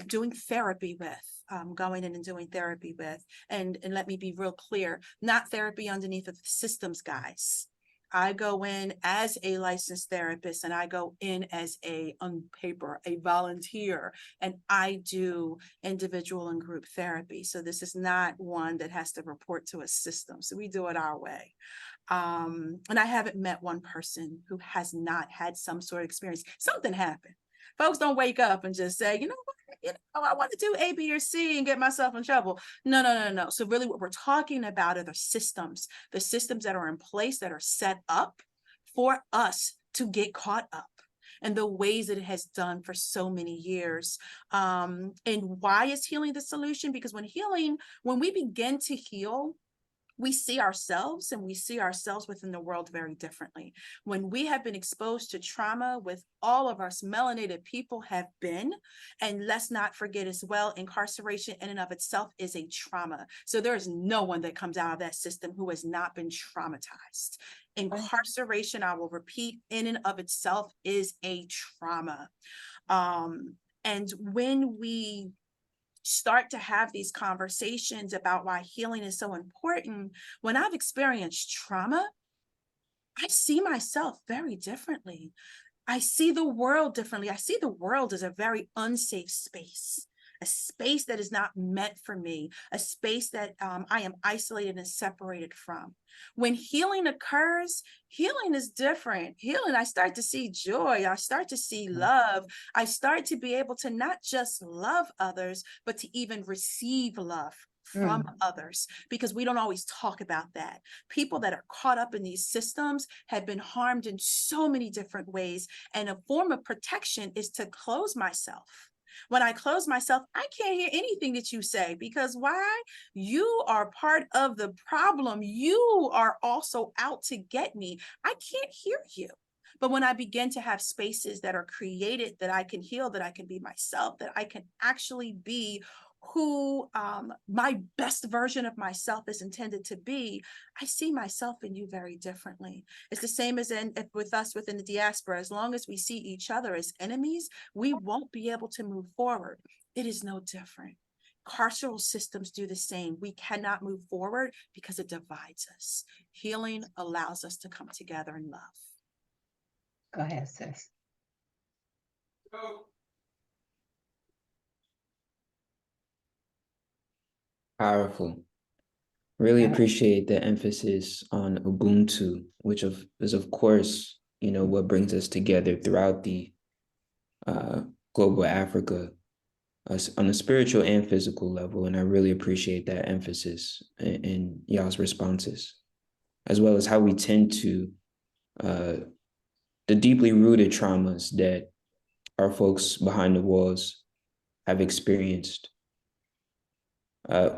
doing therapy with, going in and doing therapy with, and let me be real clear, not therapy underneath of the systems guys. I go in as a licensed therapist, and I go in as on paper, a volunteer, and I do individual and group therapy. So this is not one that has to report to a system. So we do it our way. And I haven't met one person who has not had some sort of experience. Something happened. Folks don't wake up and just say, you know what, I want to do A, B, or C and get myself in trouble. No. So really what we're talking about are the systems that are in place, that are set up for us to get caught up, and the ways that it has done for so many years. And why is healing the solution? Because when we begin to heal, we see ourselves, and we see ourselves within the world very differently. When we have been exposed to trauma, with all of us melanated people have been, and let's not forget as well, incarceration in and of itself is a trauma. So there is no one that comes out of that system who has not been traumatized. Incarceration, I will repeat, in and of itself is a trauma. And when we start to have these conversations about why healing is so important, when I've experienced trauma, I see myself very differently. I see the world differently. I see the world as a very unsafe space, a space that is not meant for me, a space that I am isolated and separated from. When healing occurs, healing is different. Healing, I start to see joy. I start to see love. I start to be able to not just love others, but to even receive love from others, because we don't always talk about that. People that are caught up in these systems have been harmed in so many different ways. And a form of protection is to close myself. When I close myself, I can't hear anything that you say, because why? You are part of the problem. You are also out to get me. I can't hear you. But when I begin to have spaces that are created, that I can heal, that I can be myself, that I can actually be who my best version of myself is intended to be, I see myself in you very differently. It's the same as with us within the diaspora. As long as we see each other as enemies, we won't be able to move forward. It is no different. Carceral systems do the same. We cannot move forward because it divides us. Healing allows us to come together in love. Go ahead, sis. Powerful. Really appreciate the emphasis on Ubuntu, which is of course, what brings us together throughout the global Africa on a spiritual and physical level. And I really appreciate that emphasis in y'all's responses, as well as how we tend to the deeply rooted traumas that our folks behind the walls have experienced.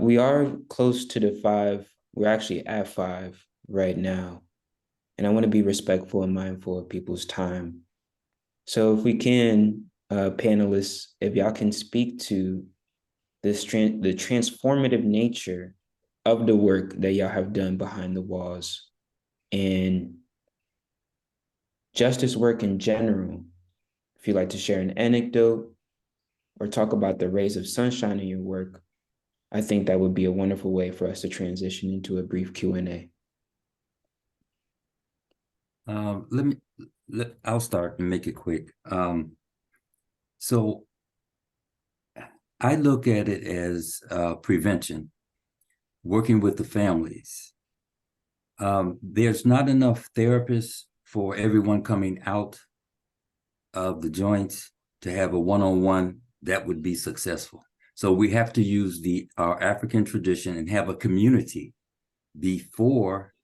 We are close to the 5. We're actually at 5 right now. And I want to be respectful and mindful of people's time. So if we can, panelists, if y'all can speak to the transformative nature of the work that y'all have done behind the walls and justice work in general. If you'd like to share an anecdote or talk about the rays of sunshine in your work, I think that would be a wonderful way for us to transition into a brief Q&A. I'll start and make it quick. So I look at it as prevention, working with the families. There's not enough therapists for everyone coming out of the joints to have a one-on-one that would be successful. So we have to use our African tradition and have a community before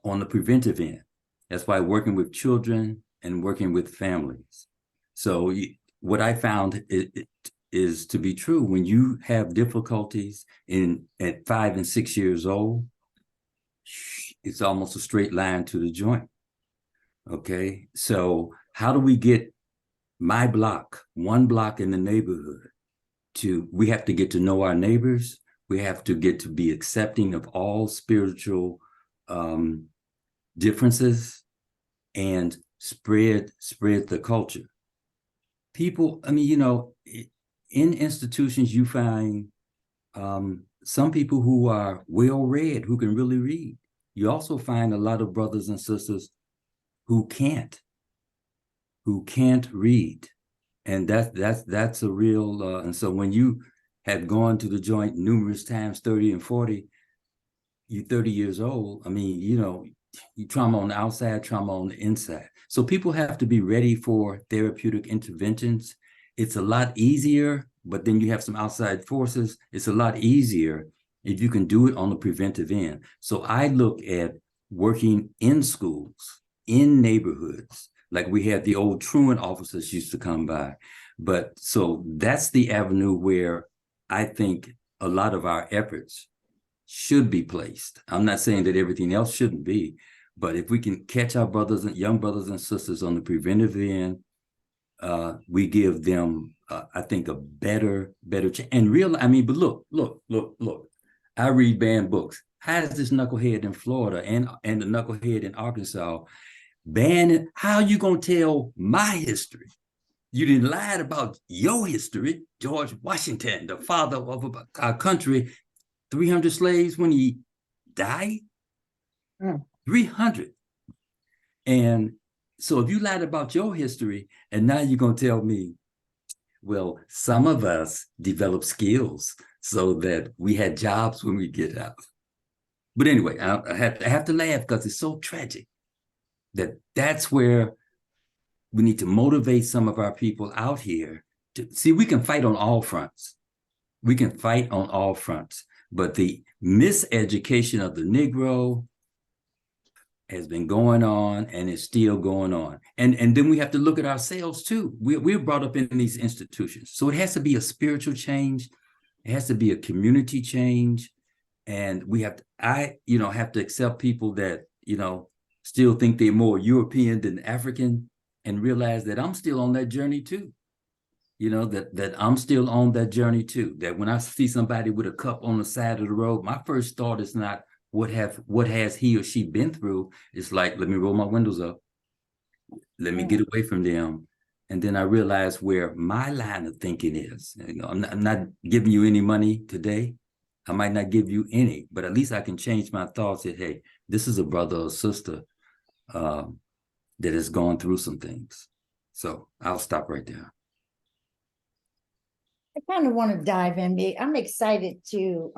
on the preventive end. That's why working with children and working with families. So what I found is to be true. When you have difficulties at 5 and 6 years old, it's almost a straight line to the joint. Okay, so how do we get my block, one block in the neighborhood, we have to get to know our neighbors. We have to get to be accepting of all spiritual differences and spread the culture. People, in institutions, you find some people who are well-read, who can really read. You also find a lot of brothers and sisters who can't read. And that's a real, and so when you have gone to the joint numerous times, 30 and 40, you're 30 years old. trauma on the outside, trauma on the inside. So people have to be ready for therapeutic interventions. It's a lot easier, but then you have some outside forces. It's a lot easier if you can do it on the preventive end. So I look at working in schools, in neighborhoods, like we had the old truant officers used to come by. But so that's the avenue where I think a lot of our efforts should be placed. I'm not saying that everything else shouldn't be, but if we can catch our brothers and young brothers and sisters on the preventive end, we give them, I think, a better chance. And real, I mean, but look. I read banned books. How does this knucklehead in Florida and the knucklehead in Arkansas ban it? How are you gonna tell my history? You didn't lie about your history. George Washington, the father of our country, 300 slaves when he died. 300. And so if you lied about your history, and now you're going to tell me, well, some of us develop skills so that we had jobs when we get out. But anyway, I have to laugh because it's so tragic that's where we need to motivate some of our people out here to see we can fight on all fronts. We can fight on all fronts, but the miseducation of the Negro has been going on and is still going on. And then we have to look at ourselves too. We're brought up in these institutions. So it has to be a spiritual change. It has to be a community change. And we have to, have to accept people that, still think they're more European than African and realize that I'm still on that journey too. That I'm still on that journey too. That when I see somebody with a cup on the side of the road, my first thought is not, what has he or she been through? It's like, let me roll my windows up. Let me get away from them. And then I realize where my line of thinking is. I'm not giving you any money today. I might not give you any, but at least I can change my thoughts that, hey, this is a brother or sister that has gone through some things. So I'll stop right there. I kind of want to dive in. I'm excited to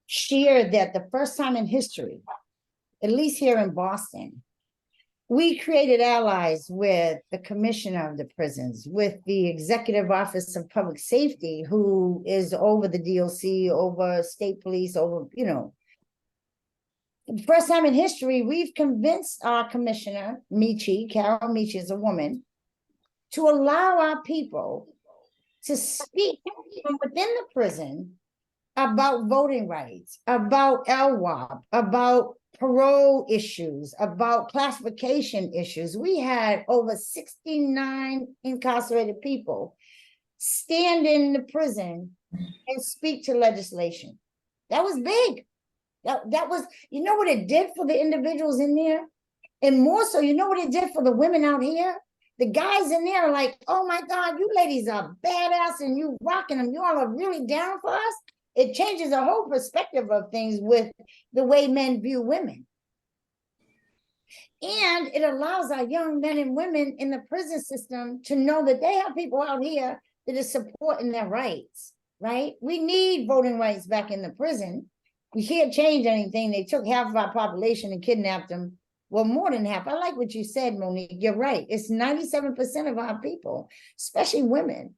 share that the first time in history, at least here in Boston, we created allies with the commissioner of the prisons, with the executive office of public safety, who is over the DLC, over state police, over, the first time in history, we've convinced our commissioner, Carol Michi is a woman, to allow our people to speak from within the prison about voting rights, about LWOP, about parole issues, about classification issues. We had over 69 incarcerated people stand in the prison and speak to legislation. That was big. That was, you know what it did for the individuals in there? And more so, you know what it did for the women out here? The guys in there are like, oh my God, you ladies are badass and you rocking them. You all are really down for us. It changes the whole perspective of things with the way men view women. And it allows our young men and women in the prison system to know that they have people out here that are supporting their rights, right? We need voting rights back in the prison. We can't change anything. They took half of our population and kidnapped them. Well, more than half. I like what you said, Monique. You're right. It's 97% of our people, especially women,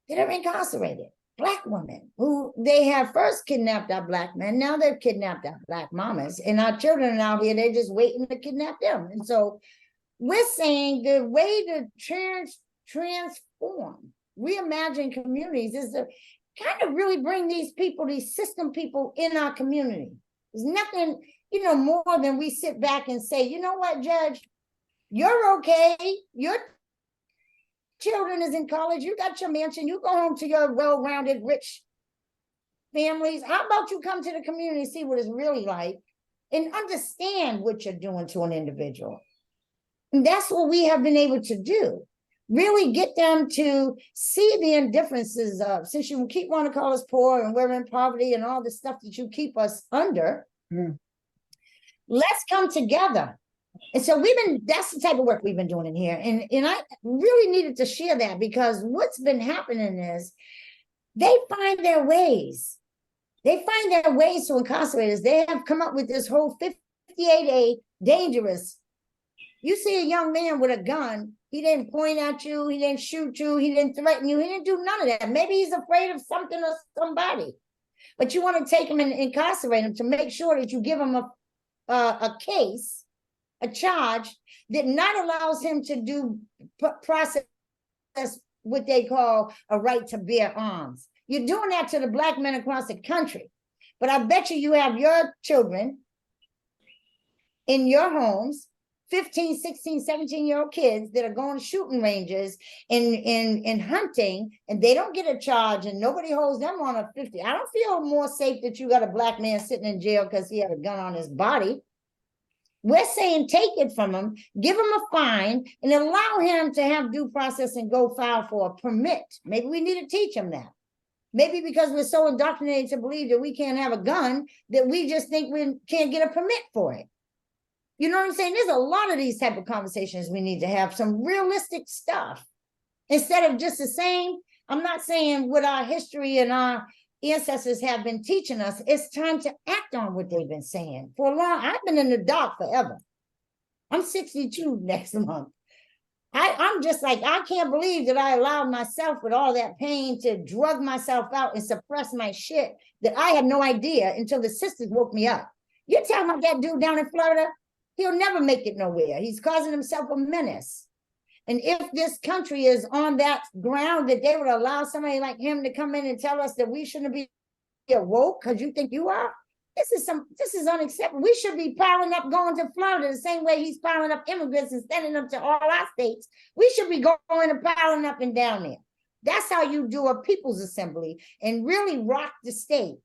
that are incarcerated. Black women who they have first kidnapped our Black men. Now they've kidnapped our Black mamas. And our children out here, they're just waiting to kidnap them. And so we're saying the way to transform, reimagine communities is to kind of really bring these people, these system people in our community. There's nothing, more than we sit back and say, you know what, Judge, you're okay. Your children is in college. You got your mansion. You go home to your well-rounded, rich families. How about you come to the community and see what it's really like and understand what you're doing to an individual? And that's what we have been able to do. Really get them to see the indifferences of, since you keep wanting to call us poor and we're in poverty and all the stuff that you keep us under, let's come together. And so that's the type of work we've been doing in here. And I really needed to share that because what's been happening is they find their ways. They find their ways to incarcerate us. They have come up with this whole 58A, dangerous. You see a young man with a gun, he didn't point at you, he didn't shoot you, he didn't threaten you, he didn't do none of that. Maybe he's afraid of something or somebody. But you want to take him and incarcerate him to make sure that you give him a case, a charge that not allows him to do process what they call a right to bear arms. You're doing that to the Black men across the country. But I bet you have your children in your homes, 15, 16, 17-year-old kids that are going to shooting ranges and hunting, and they don't get a charge and nobody holds them on a 50. I don't feel more safe that you got a Black man sitting in jail because he had a gun on his body. We're saying take it from him, give him a fine, and allow him to have due process and go file for a permit. Maybe we need to teach him that. Maybe because we're so indoctrinated to believe that we can't have a gun, that we just think we can't get a permit for it. You know what I'm saying? There's a lot of these type of conversations we need to have, some realistic stuff. Instead of just the same, I'm not saying what our history and our ancestors have been teaching us. It's time to act on what they've been saying. For a long, I've been in the dark forever. I'm 62 next month. I'm just like, I can't believe that I allowed myself with all that pain to drug myself out and suppress my shit that I had no idea until the sisters woke me up. You're talking about that dude down in Florida? He'll never make it nowhere. He's causing himself a menace. And if this country is on that ground that they would allow somebody like him to come in and tell us that we shouldn't be woke because you think you are, this is unacceptable. We should be piling up going to Florida the same way he's piling up immigrants and sending them to all our states. We should be going and piling up and down there. That's how you do a people's assembly and really rock the state.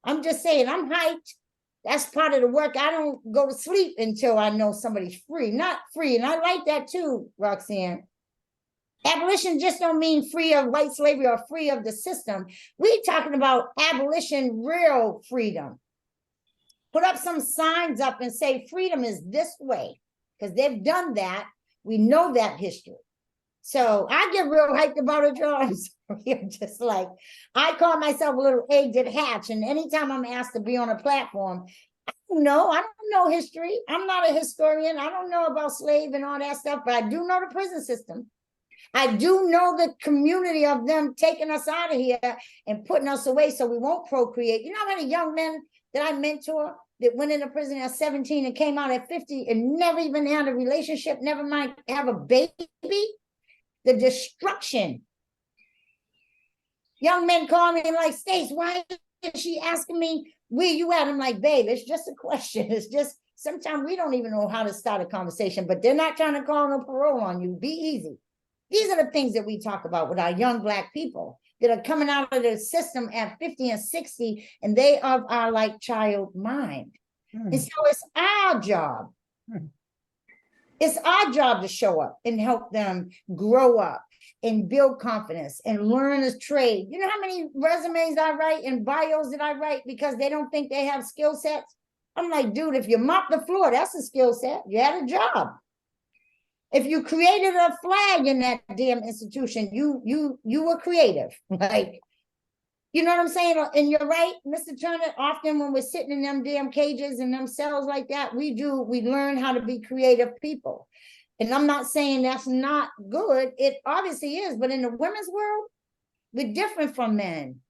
I'm just saying, I'm hyped. That's part of the work. I don't go to sleep until I know somebody's free, not free. And I like that too, Roxane. Abolition just don't mean free of white slavery or free of the system. We're talking about abolition, real freedom. Put up some signs up and say freedom is this way, because they've done that. We know that history. So I get real hyped about it, y'all. I'm just like, I call myself a little egg that hatch. And anytime I'm asked to be on a platform, I don't know history. I'm not a historian. I don't know about slave and all that stuff, but I do know the prison system. I do know the community of them taking us out of here and putting us away so we won't procreate. You know how many young men that I mentor that went into prison at 17 and came out at 50 and never even had a relationship, never mind have a baby? The destruction. Young men call me like, Stace, why is she asking me where you at? I'm like, babe, it's just a question. It's just, sometimes we don't even know how to start a conversation, but they're not trying to call no parole on you. Be easy. These are the things that we talk about with our young Black people that are coming out of the system at 50 and 60, and they are like child mind. And so it's our job. It's our job to show up and help them grow up and build confidence and learn a trade. You know how many resumes I write and bios that I write because they don't think they have skill sets? I'm like, dude, if you mop the floor, that's a skill set. You had a job. If you created a flag in that damn institution, you were creative. Like, you know what I'm saying? And you're right, Mr. Turner, often when we're sitting in them damn cages and them cells like that, we learn how to be creative people. And I'm not saying that's not good. It obviously is, but in the women's world, we're different from men.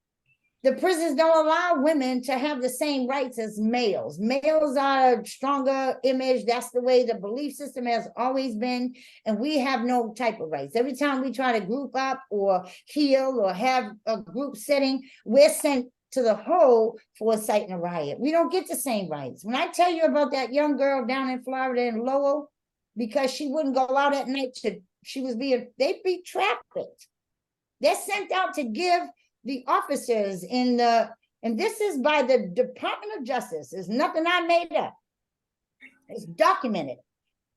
The prisons don't allow women to have the same rights as males. Males are a stronger image. That's the way the belief system has always been. And we have no type of rights. Every time we try to group up or heal or have a group setting, we're sent to the hole for inciting a riot. We don't get the same rights. When I tell you about that young girl down in Florida in Lowell, because she wouldn't go out at night, they'd be trafficked. They're sent out to give the officers and this is by the Department of Justice. It's nothing I made up. It's documented.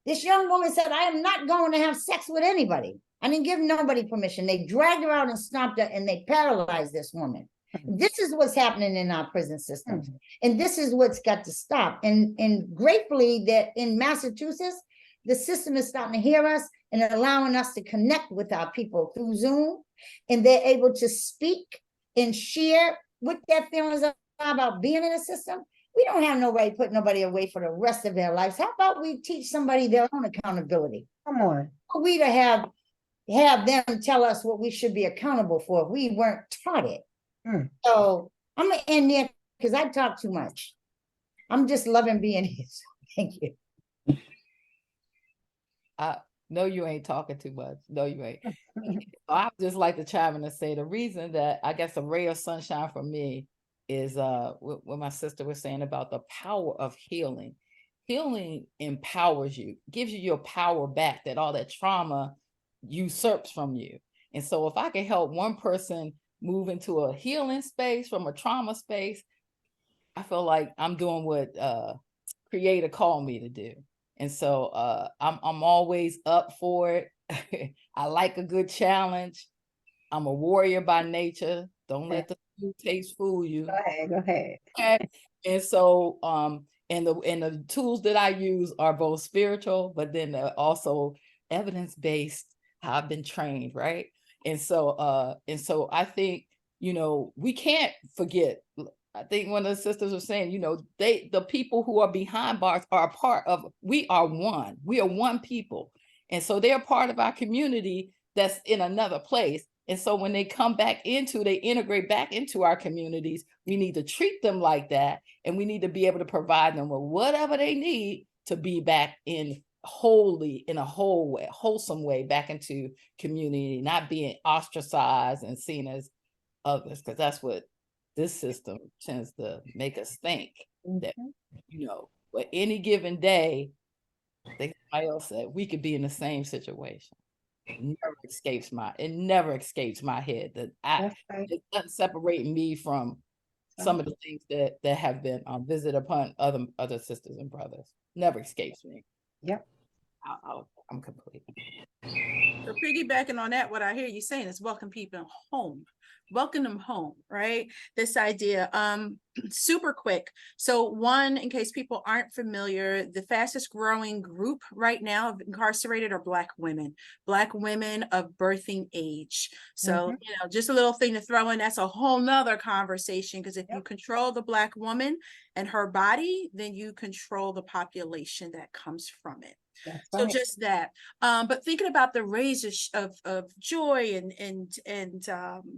This young woman said, I am not going to have sex with anybody. I didn't give nobody permission. They dragged her out and stomped her and they paralyzed this woman. This is what's happening in our prison systems. And this is what's got to stop. And gratefully that in Massachusetts, the system is starting to hear us and allowing us to connect with our people through Zoom. And they're able to speak and share what their feelings are about being in a system. We don't have nobody put nobody away for the rest of their lives. How about we teach somebody their own accountability? Come on. Who are we to have them tell us what we should be accountable for if we weren't taught it? So I'm gonna end there because I talk too much. I'm just loving being here. So thank you. No, you ain't talking too much. No, you ain't. I would just like to chime in and say the reason that I guess a ray of sunshine for me is what my sister was saying about the power of healing. Healing empowers you, gives you your power back that all that trauma usurps from you. And so if I can help one person move into a healing space from a trauma space, I feel like I'm doing what Creator called me to do. And so I'm always up for it. I like a good challenge. I'm a warrior by nature. Don't let the food taste fool you. Go ahead. Okay? And so and the tools that I use are both spiritual, but then also evidence-based, how I've been trained, right? And so I think, we can't forget. I think one of the sisters was saying, the people who are behind bars are a part of, we are one people. And so they're part of our community that's in another place. And so when they come back they integrate back into our communities, we need to treat them like that. And we need to be able to provide them with whatever they need to be back in a wholesome way, back into community, not being ostracized and seen as others, because that's what this system tends to make us think that, but any given day, I think somebody else said, we could be in the same situation. It never escapes my head that it doesn't separate me from some of the things that have been visited upon other sisters and brothers. Never escapes me. Yep. I'm complete. So piggybacking on that, what I hear you saying is welcome people home. Welcome them home, right? This idea, super quick. So one, in case people aren't familiar, the fastest growing group right now of incarcerated are Black women of birthing age. So, just a little thing to throw in, that's a whole nother conversation, because if you control the Black woman and her body, then you control the population that comes from it. So just that, but thinking about the rays of joy and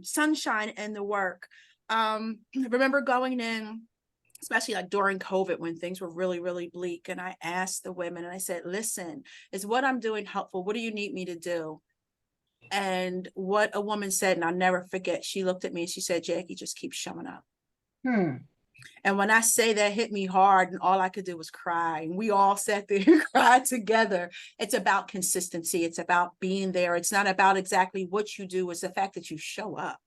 sunshine and the work. Remember going in, especially like during COVID when things were really, really bleak. And I asked the women and I said, listen, is what I'm doing helpful? What do you need me to do? And what a woman said, and I'll never forget, she looked at me and she said, Jackie, just keep showing up. And when I say that hit me hard, and all I could do was cry, and we all sat there and cried together. It's about consistency. It's about being there. It's not about exactly what you do. It's the fact that you show up.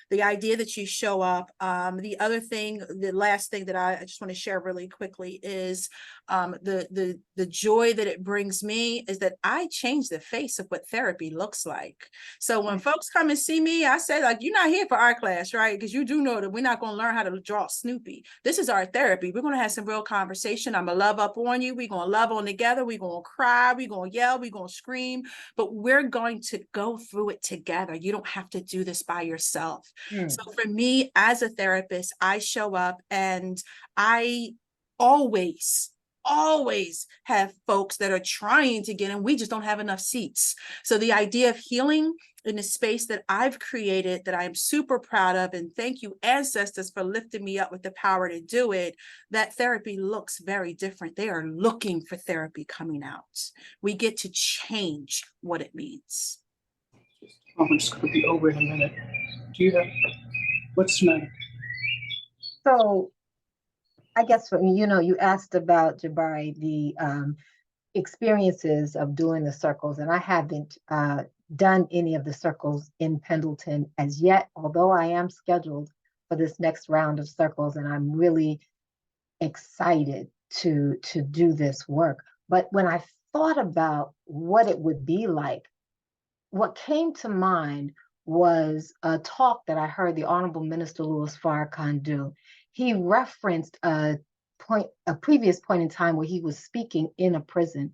The idea that you show up. The other thing, the last thing that I just want to share really quickly is the joy that it brings me is that I change the face of what therapy looks like. So when folks come and see me, I say, like, you're not here for our class, right? Because you do know that we're not going to learn how to draw Snoopy. This is our therapy. We're going to have some real conversation. I'm going to love up on you. We're going to love on together. We're going to cry. We're going to yell. We're going to scream. But we're going to go through it together. You don't have to do this by yourself. So for me, as a therapist, I show up and I always have folks that are trying to get in. We just don't have enough seats. So the idea of healing in a space that I've created, that I'm super proud of, and thank you, ancestors, for lifting me up with the power to do it, that therapy looks very different. They are looking for therapy coming out. We get to change what it means. I'm just going to be over in a minute. Do you have, what's the matter? So I guess for me, you asked about, Jabari, the experiences of doing the circles, and I haven't done any of the circles in Pendleton as yet, although I am scheduled for this next round of circles, and I'm really excited to do this work. But when I thought about what it would be like, what came to mind was a talk that I heard the Honorable Minister Louis Farrakhan do. He referenced a previous point in time where he was speaking in a prison.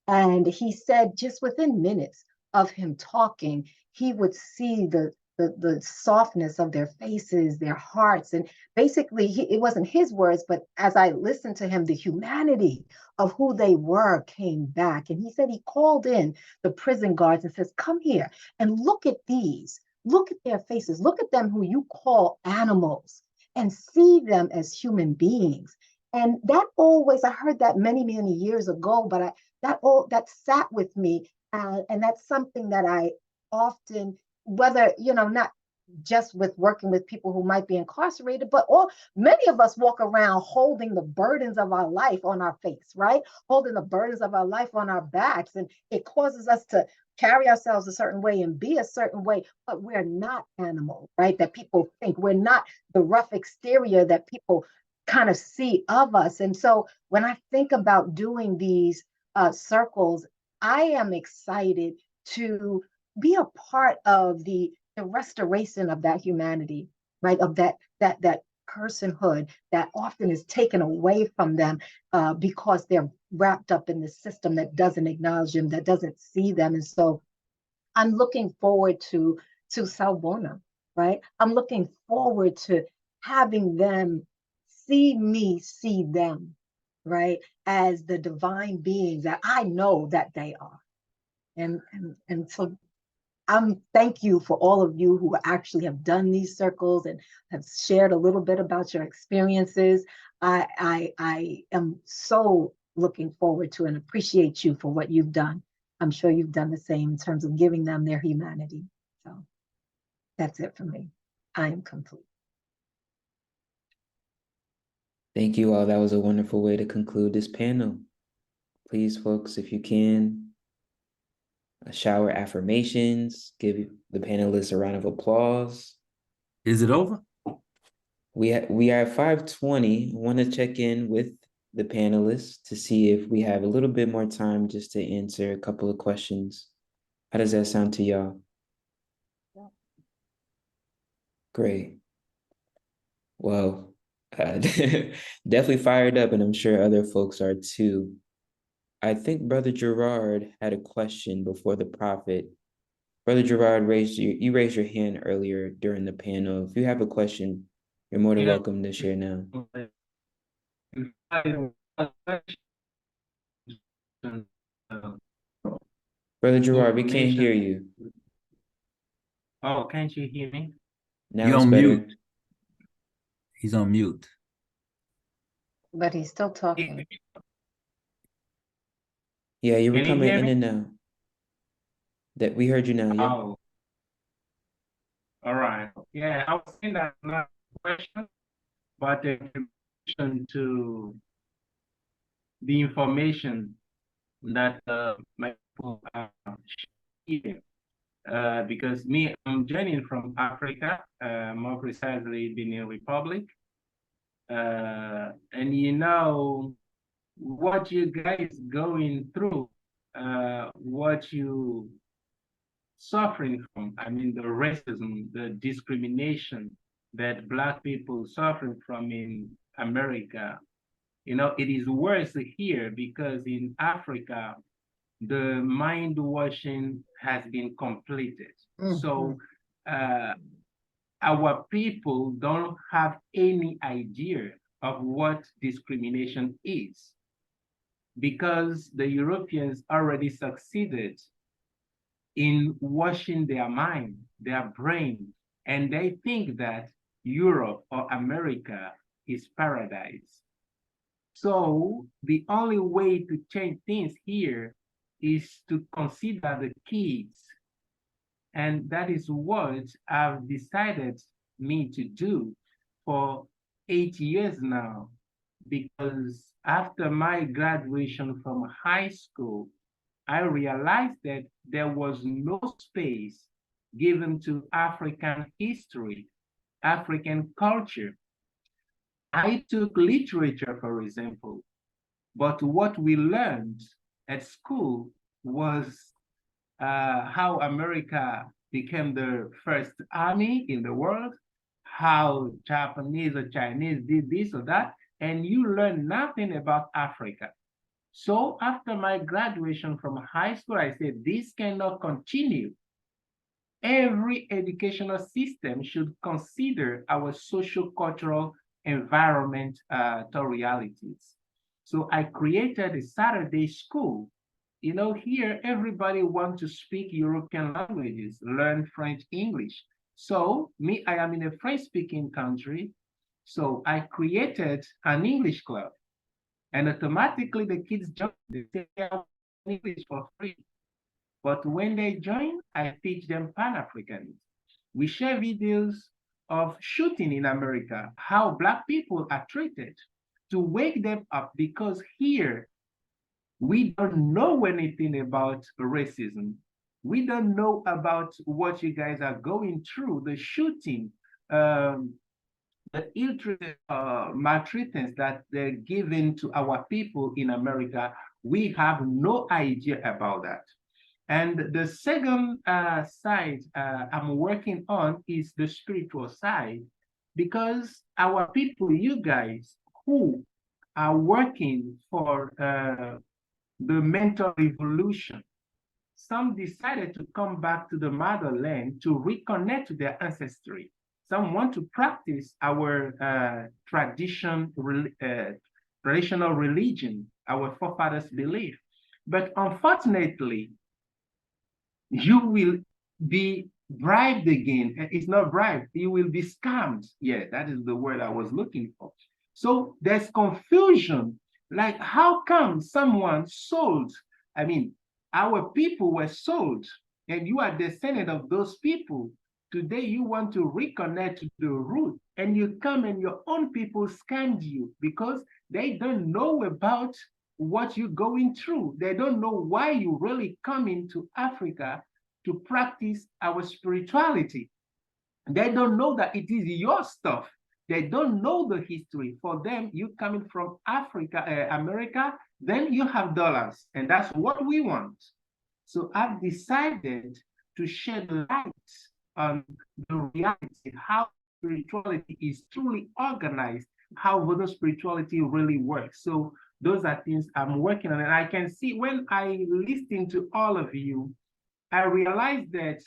And he said just within minutes of him talking, he would see the the softness of their faces, their hearts. And basically, it wasn't his words, but as I listened to him, the humanity of who they were came back. And he said he called in the prison guards and says, come here and look at these. Look at their faces. Look at them who you call animals and see them as human beings. And that always, I heard that many, many years ago, but that sat with me. And that's something that I often, whether, not just with working with people who might be incarcerated, but many of us walk around holding the burdens of our life on our face, right? Holding the burdens of our life on our backs. And it causes us to carry ourselves a certain way and be a certain way, but we're not animals, right? That people think we're not the rough exterior that people kind of see of us. And so when I think about doing these circles, I am excited to be a part of the restoration of that humanity, right? Of that personhood that often is taken away from them because they're wrapped up in the system that doesn't acknowledge them, that doesn't see them. And so I'm looking forward to Salbona, right? I'm looking forward to having them see me, see them, right? As the divine beings that I know that they are. And so thank you for all of you who actually have done these circles and have shared a little bit about your experiences. I am so looking forward to and appreciate you for what you've done. I'm sure you've done the same in terms of giving them their humanity. So that's it for me. I am complete. Thank you all. That was a wonderful way to conclude this panel. Please, folks, if you can, shower affirmations, give the panelists a round of applause. Is it over? We are at 5:20. I want to check in with the panelists to see if we have a little bit more time just to answer a couple of questions. How does that sound to y'all? Yeah. Great. Well, definitely fired up, and I'm sure other folks are too. I think Brother Gerard had a question before the prophet. Brother Gerard, you raised your hand earlier during the panel. If you have a question, you're more than welcome to share now. Brother Gerard, we can't hear you. Oh, can't you hear me? Now it's better. Mute. He's on mute. But he's still talking. Yeah, you were coming in me? and out. That we heard you now. Yeah. Oh. All right. Yeah, I was saying that not a question, but a contribution to the information that my people are sharing. Because I'm joining from Africa, more precisely Benin Republic. And what you guys going through, what you suffering from, I mean, the racism, the discrimination that Black people suffering from in America, it is worse here because in Africa, the mind washing has been completed. Mm-hmm. So our people don't have any idea of what discrimination is because the Europeans already succeeded in washing their mind, their brain, and they think that Europe or America is paradise. So the only way to change things here is to consider the kids. And that is what I've decided me to do for 8 years now, because after my graduation from high school, I realized that there was no space given to African history, African culture. I took literature, for example, but what we learned at school was how America became the first army in the world, how Japanese or Chinese did this or that, and you learn nothing about Africa. So after my graduation from high school, I said, this cannot continue. every educational system should consider our social-cultural environment to realities. So I created a Saturday school. You know, here everybody wants to speak European languages, learn French, English. So me, I am in a French-speaking country. So I created an English club, and automatically the kids join. They take English for free. But when they join, I teach them Pan-Africanism. We share videos of shooting in America, how Black people are treated, to wake them up, because here we don't know anything about racism. We don't know about what you guys are going through, the shooting, the ill-treated maltreatance that they're giving to our people in America. We have no idea about that. And the second side I'm working on is the spiritual side, because our people, you guys who are working for the mental revolution, some decided to come back to the motherland to reconnect to their ancestry. Some want to practice our traditional religion, our forefathers' belief. But unfortunately, you will be bribed again. It's not bribed, you will be scammed. Yeah, that is the word I was looking for. So there's confusion. Like, how come someone sold? I mean, our people were sold, and you are descendant of those people. Today, you want to reconnect to the root, and you come and your own people scammed you because they don't know about what you're going through. They don't know why you really come into Africa to practice our spirituality. They don't know that it is your stuff. They don't know the history. For them, you coming from Africa, America, then you have dollars, and that's what we want. So I've decided to shed light on the reality, how spirituality is truly organized, how voodoo spirituality really works. So those are things I'm working on. And I can see when I listen to all of you, I realized that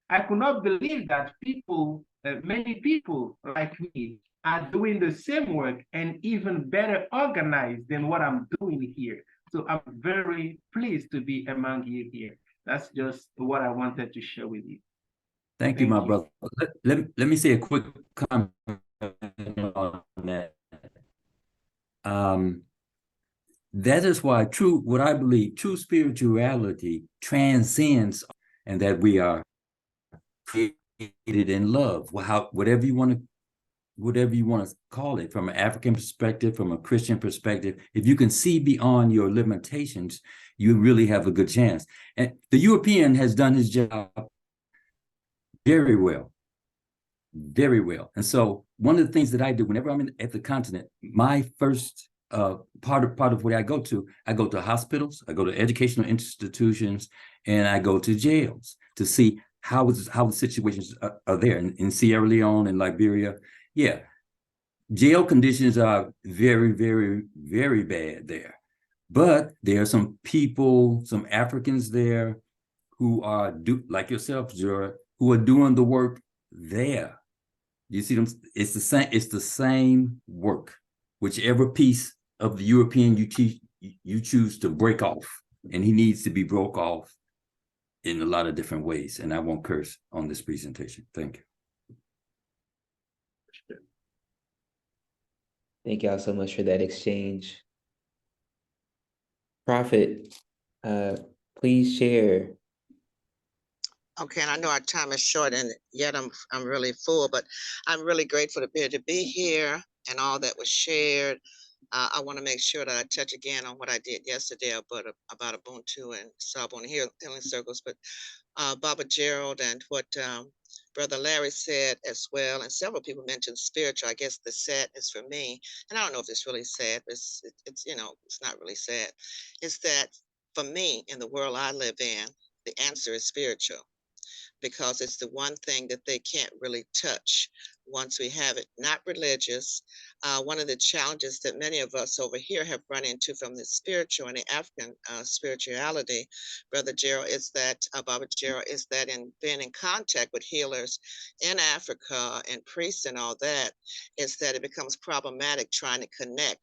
I could not believe that people, many people like me, are doing the same work and even better organized than what I'm doing here. So I'm very pleased to be among you here. That's just what I wanted to share with you. Thank you, my brother. Let me say a quick comment on that. That is why what I believe, true spirituality transcends, and that we are created in love. Whatever you want to call it, from an African perspective, from a Christian perspective, if you can see beyond your limitations, you really have a good chance. And the European has done his job very well. Very well. And so one of the things that I do whenever I'm at the continent, my first part of what I go to hospitals, I go to educational institutions, and I go to jails to see how the situations are there in Sierra Leone and Liberia. Yeah, jail conditions are very, very, very bad there. But there are some people, some Africans there who are like yourself, Zura, who are doing the work there. You see them, it's the same work. Whichever piece of the European you choose to break off, and he needs to be broke off in a lot of different ways. And I won't curse on this presentation. Thank you. Thank y'all so much for that exchange. Prophet, please share. Okay, and I know our time is short, and yet I'm really full, but I'm really grateful to be here and all that was shared. I want to make sure that I touch again on what I did yesterday about Ubuntu and Sawubona healing circles, but Baba Gerald and what Brother Larry said as well, and several people mentioned spiritual. I guess the sadness for me, and I don't know if it's really sad, but it's it's not really sad. It's that for me, in the world I live in, the answer is spiritual, because it's the one thing that they can't really touch. once we have it, not religious. One of the challenges that many of us over here have run into from the spiritual and the African spirituality, Brother Gerald, is that, Baba Gerald, is that in being in contact with healers in Africa and priests and all that, is that it becomes problematic trying to connect,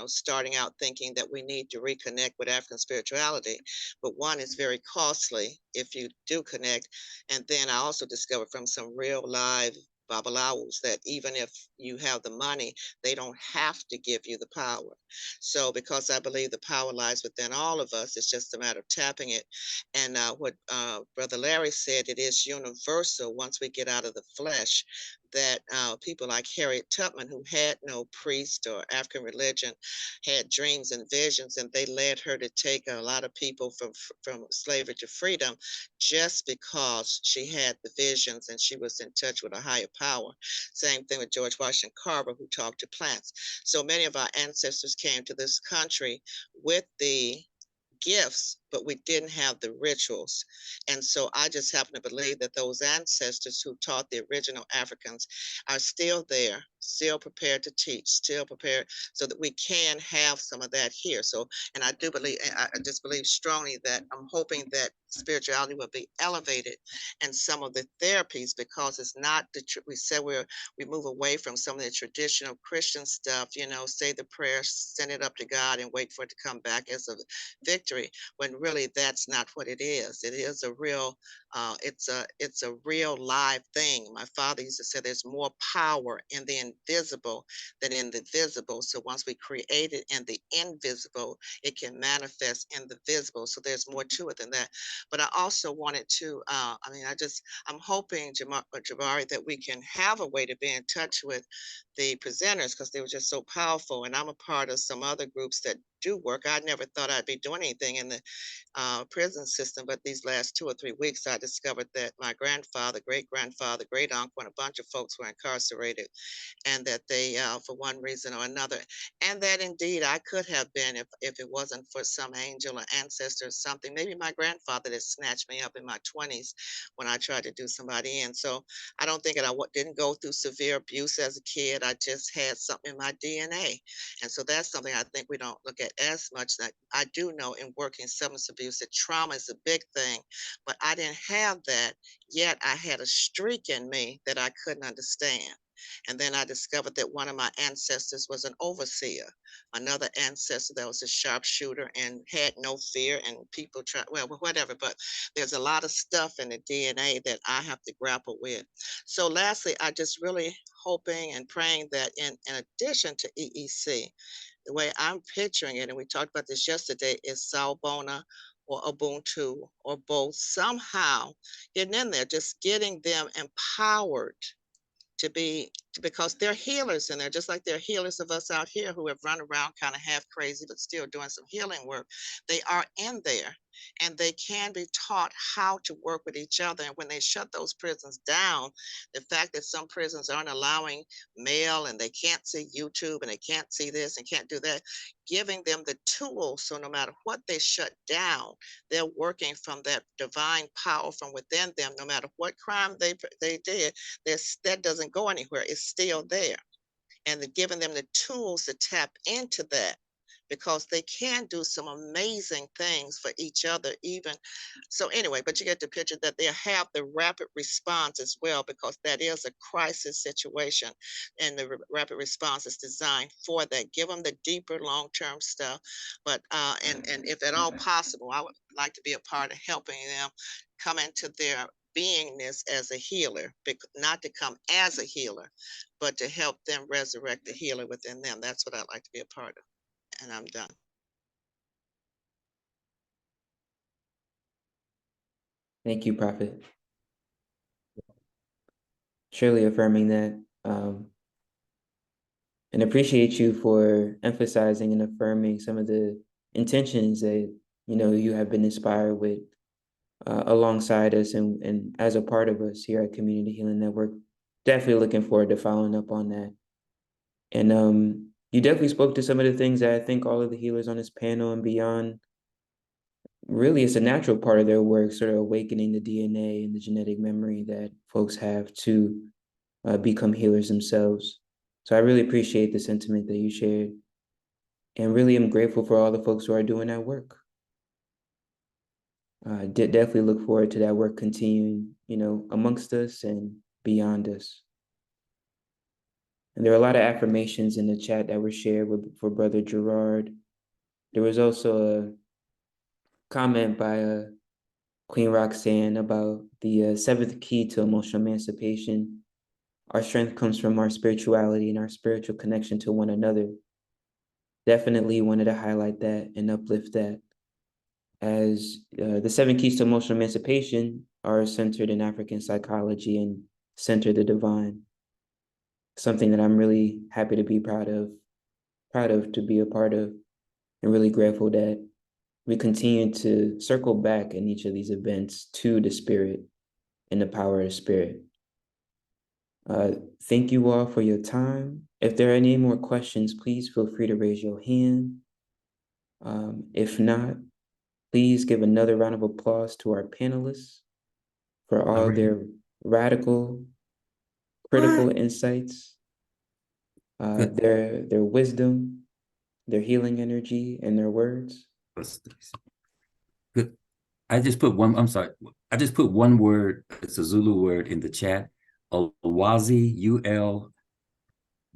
starting out thinking that we need to reconnect with African spirituality. But one, is very costly if you do connect. And then I also discovered from some real live Babalawos that even if you have the money, they don't have to give you the power. So because I believe the power lies within all of us, it's just a matter of tapping it. And what Brother Larry said, it is universal once we get out of the flesh, that people like Harriet Tubman, who had no priest or African religion, had dreams and visions, and they led her to take a lot of people from slavery to freedom just because she had the visions and she was in touch with a higher power. Same thing with George Washington Carver, who talked to plants. So many of our ancestors came to this country with the gifts, but we didn't have the rituals. And so I just happen to believe that those ancestors who taught the original Africans are still there, still prepared to teach, still prepared, so that we can have some of that here. So, and I do believe, I just believe strongly that I'm hoping that spirituality will be elevated in some of the therapies, because it's not we said we move away from some of the traditional Christian stuff, say the prayer, send it up to God and wait for it to come back as a victory, when really that's not what it is. It is a real, it's a real live thing. My father used to say there's more power in the invisible than in the visible. So once we create it in the invisible, it can manifest in the visible. So there's more to it than that. But I also wanted to, I'm hoping, Jabari, that we can have a way to be in touch with the presenters, because they were just so powerful. And I'm a part of some other groups that do work. I never thought I'd be doing anything in the prison system, but these last 2 or 3 weeks, I discovered that my grandfather, great-grandfather, great-uncle, and a bunch of folks were incarcerated, and that they, for one reason or another, and that indeed I could have been, if it wasn't for some angel or ancestor or something, maybe my grandfather that snatched me up in my 20s when I tried to do somebody in. So I don't think that I didn't go through severe abuse as a kid. I just had something in my DNA. And so that's something I think we don't look at as much. That I do know in working substance abuse that trauma is a big thing, but I didn't have that, yet I had a streak in me that I couldn't understand. And then I discovered that one of my ancestors was an overseer, another ancestor that was a sharpshooter and had no fear, and people try, well, whatever, but there's a lot of stuff in the DNA that I have to grapple with. So lastly, I just really hoping and praying that in addition to EEC, the way I'm picturing it, and we talked about this yesterday, is Salbona or Ubuntu or both, somehow getting in there, just getting them empowered because they're healers, and they're just like they're healers of us out here who have run around kind of half crazy, but still doing some healing work. They are in there, and they can be taught how to work with each other. And when they shut those prisons down, the fact that some prisons aren't allowing mail, and they can't see YouTube, and they can't see this and can't do that, giving them the tools, so no matter what they shut down, they're working from that divine power from within them. No matter what crime they did, that doesn't go anywhere. It's still there. And they're giving them the tools to tap into that, because they can do some amazing things for each other even. So anyway, but you get the picture that they have the rapid response as well, because that is a crisis situation, and the rapid response is designed for that. Give them the deeper long-term stuff. But and if at all possible, I would like to be a part of helping them come into their beingness as a healer, not to come as a healer, but to help them resurrect the healer within them. That's what I'd like to be a part of. And I'm done. Thank you, Prophet. Surely affirming that, and appreciate you for emphasizing and affirming some of the intentions that you have been inspired with alongside us and as a part of us here at Community Healing Network. Definitely looking forward to following up on that. And you definitely spoke to some of the things that I think all of the healers on this panel and beyond, really it's a natural part of their work, sort of awakening the DNA and the genetic memory that folks have to become healers themselves. So I really appreciate the sentiment that you shared, and really am grateful for all the folks who are doing that work. Definitely look forward to that work continuing, amongst us and beyond us. And there are a lot of affirmations in the chat that were shared for Brother Gerard. There was also a comment by Queen Roxane about the seventh key to emotional emancipation. Our strength comes from our spirituality and our spiritual connection to one another. Definitely wanted to highlight that and uplift that, as the 7 keys to emotional emancipation are centered in African psychology and center the divine. Something that I'm really happy to be proud of to be a part of, and really grateful that we continue to circle back in each of these events to the spirit and the power of the spirit. Thank you all for your time. If there are any more questions, please feel free to raise your hand. If not, please give another round of applause to our panelists for all their radical, critical insights, their wisdom, their healing energy, and their words. Good. I just put one word, it's a Zulu word in the chat, Ulwazi,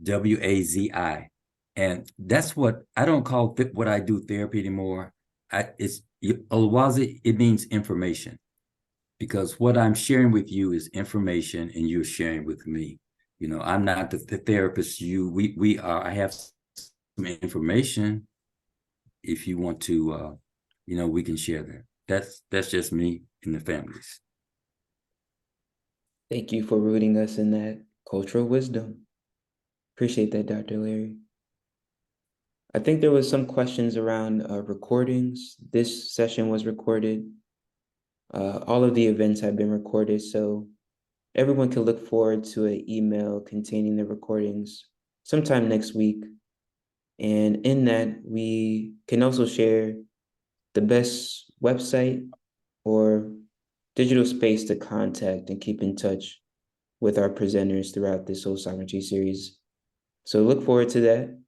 ULWAZI. And that's what, I don't call what I do therapy anymore. Ulwazi, it means information. Because what I'm sharing with you is information and you're sharing with me. I'm not the therapist, we are. I have some information. If you want to, we can share that. That's just me and the families. Thank you for rooting us in that cultural wisdom. Appreciate that, Dr. Larry. I think there was some questions around recordings. This session was recorded. All of the events have been recorded, so everyone can look forward to an email containing the recordings sometime next week. And in that, we can also share the best website or digital space to contact and keep in touch with our presenters throughout this Soul Sovereignty series. So look forward to that.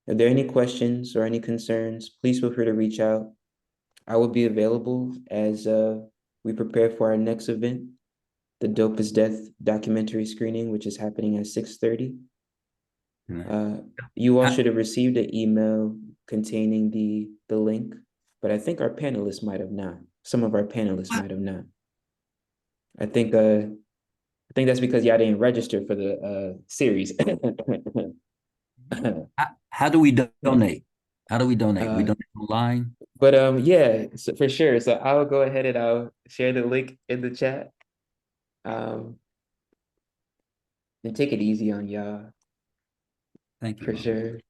If there are any questions or any concerns, please feel free to reach out. I will be available as we prepare for our next event, the Dope is Death documentary screening, which is happening at 6:30. You all should have received an email containing the link, but I think our panelists might have not. Some of our panelists might have not. I think that's because y'all didn't register for the series. How do we donate? How do we donate? We donate online? But yeah, so for sure. So I'll go ahead and I'll share the link in the chat. And take it easy on y'all. Thank you. For sure.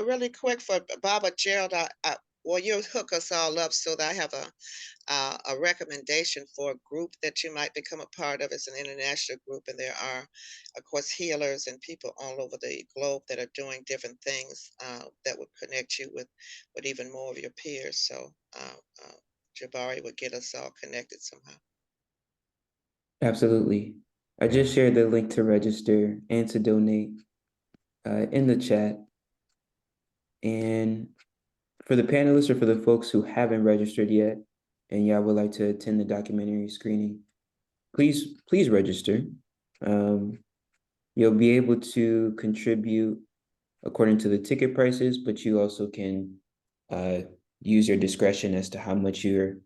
Really quick for Baba Gerald, well, you'll hook us all up so that I have a recommendation for a group that you might become a part of. It's an international group, and there are, of course, healers and people all over the globe that are doing different things that would connect you with even more of your peers. So Jabari would get us all connected somehow. Absolutely. I just shared the link to register and to donate in the chat. And for the panelists or for the folks who haven't registered yet and y'all would like to attend the documentary screening, please register. You'll be able to contribute according to the ticket prices, but you also can use your discretion as to how much you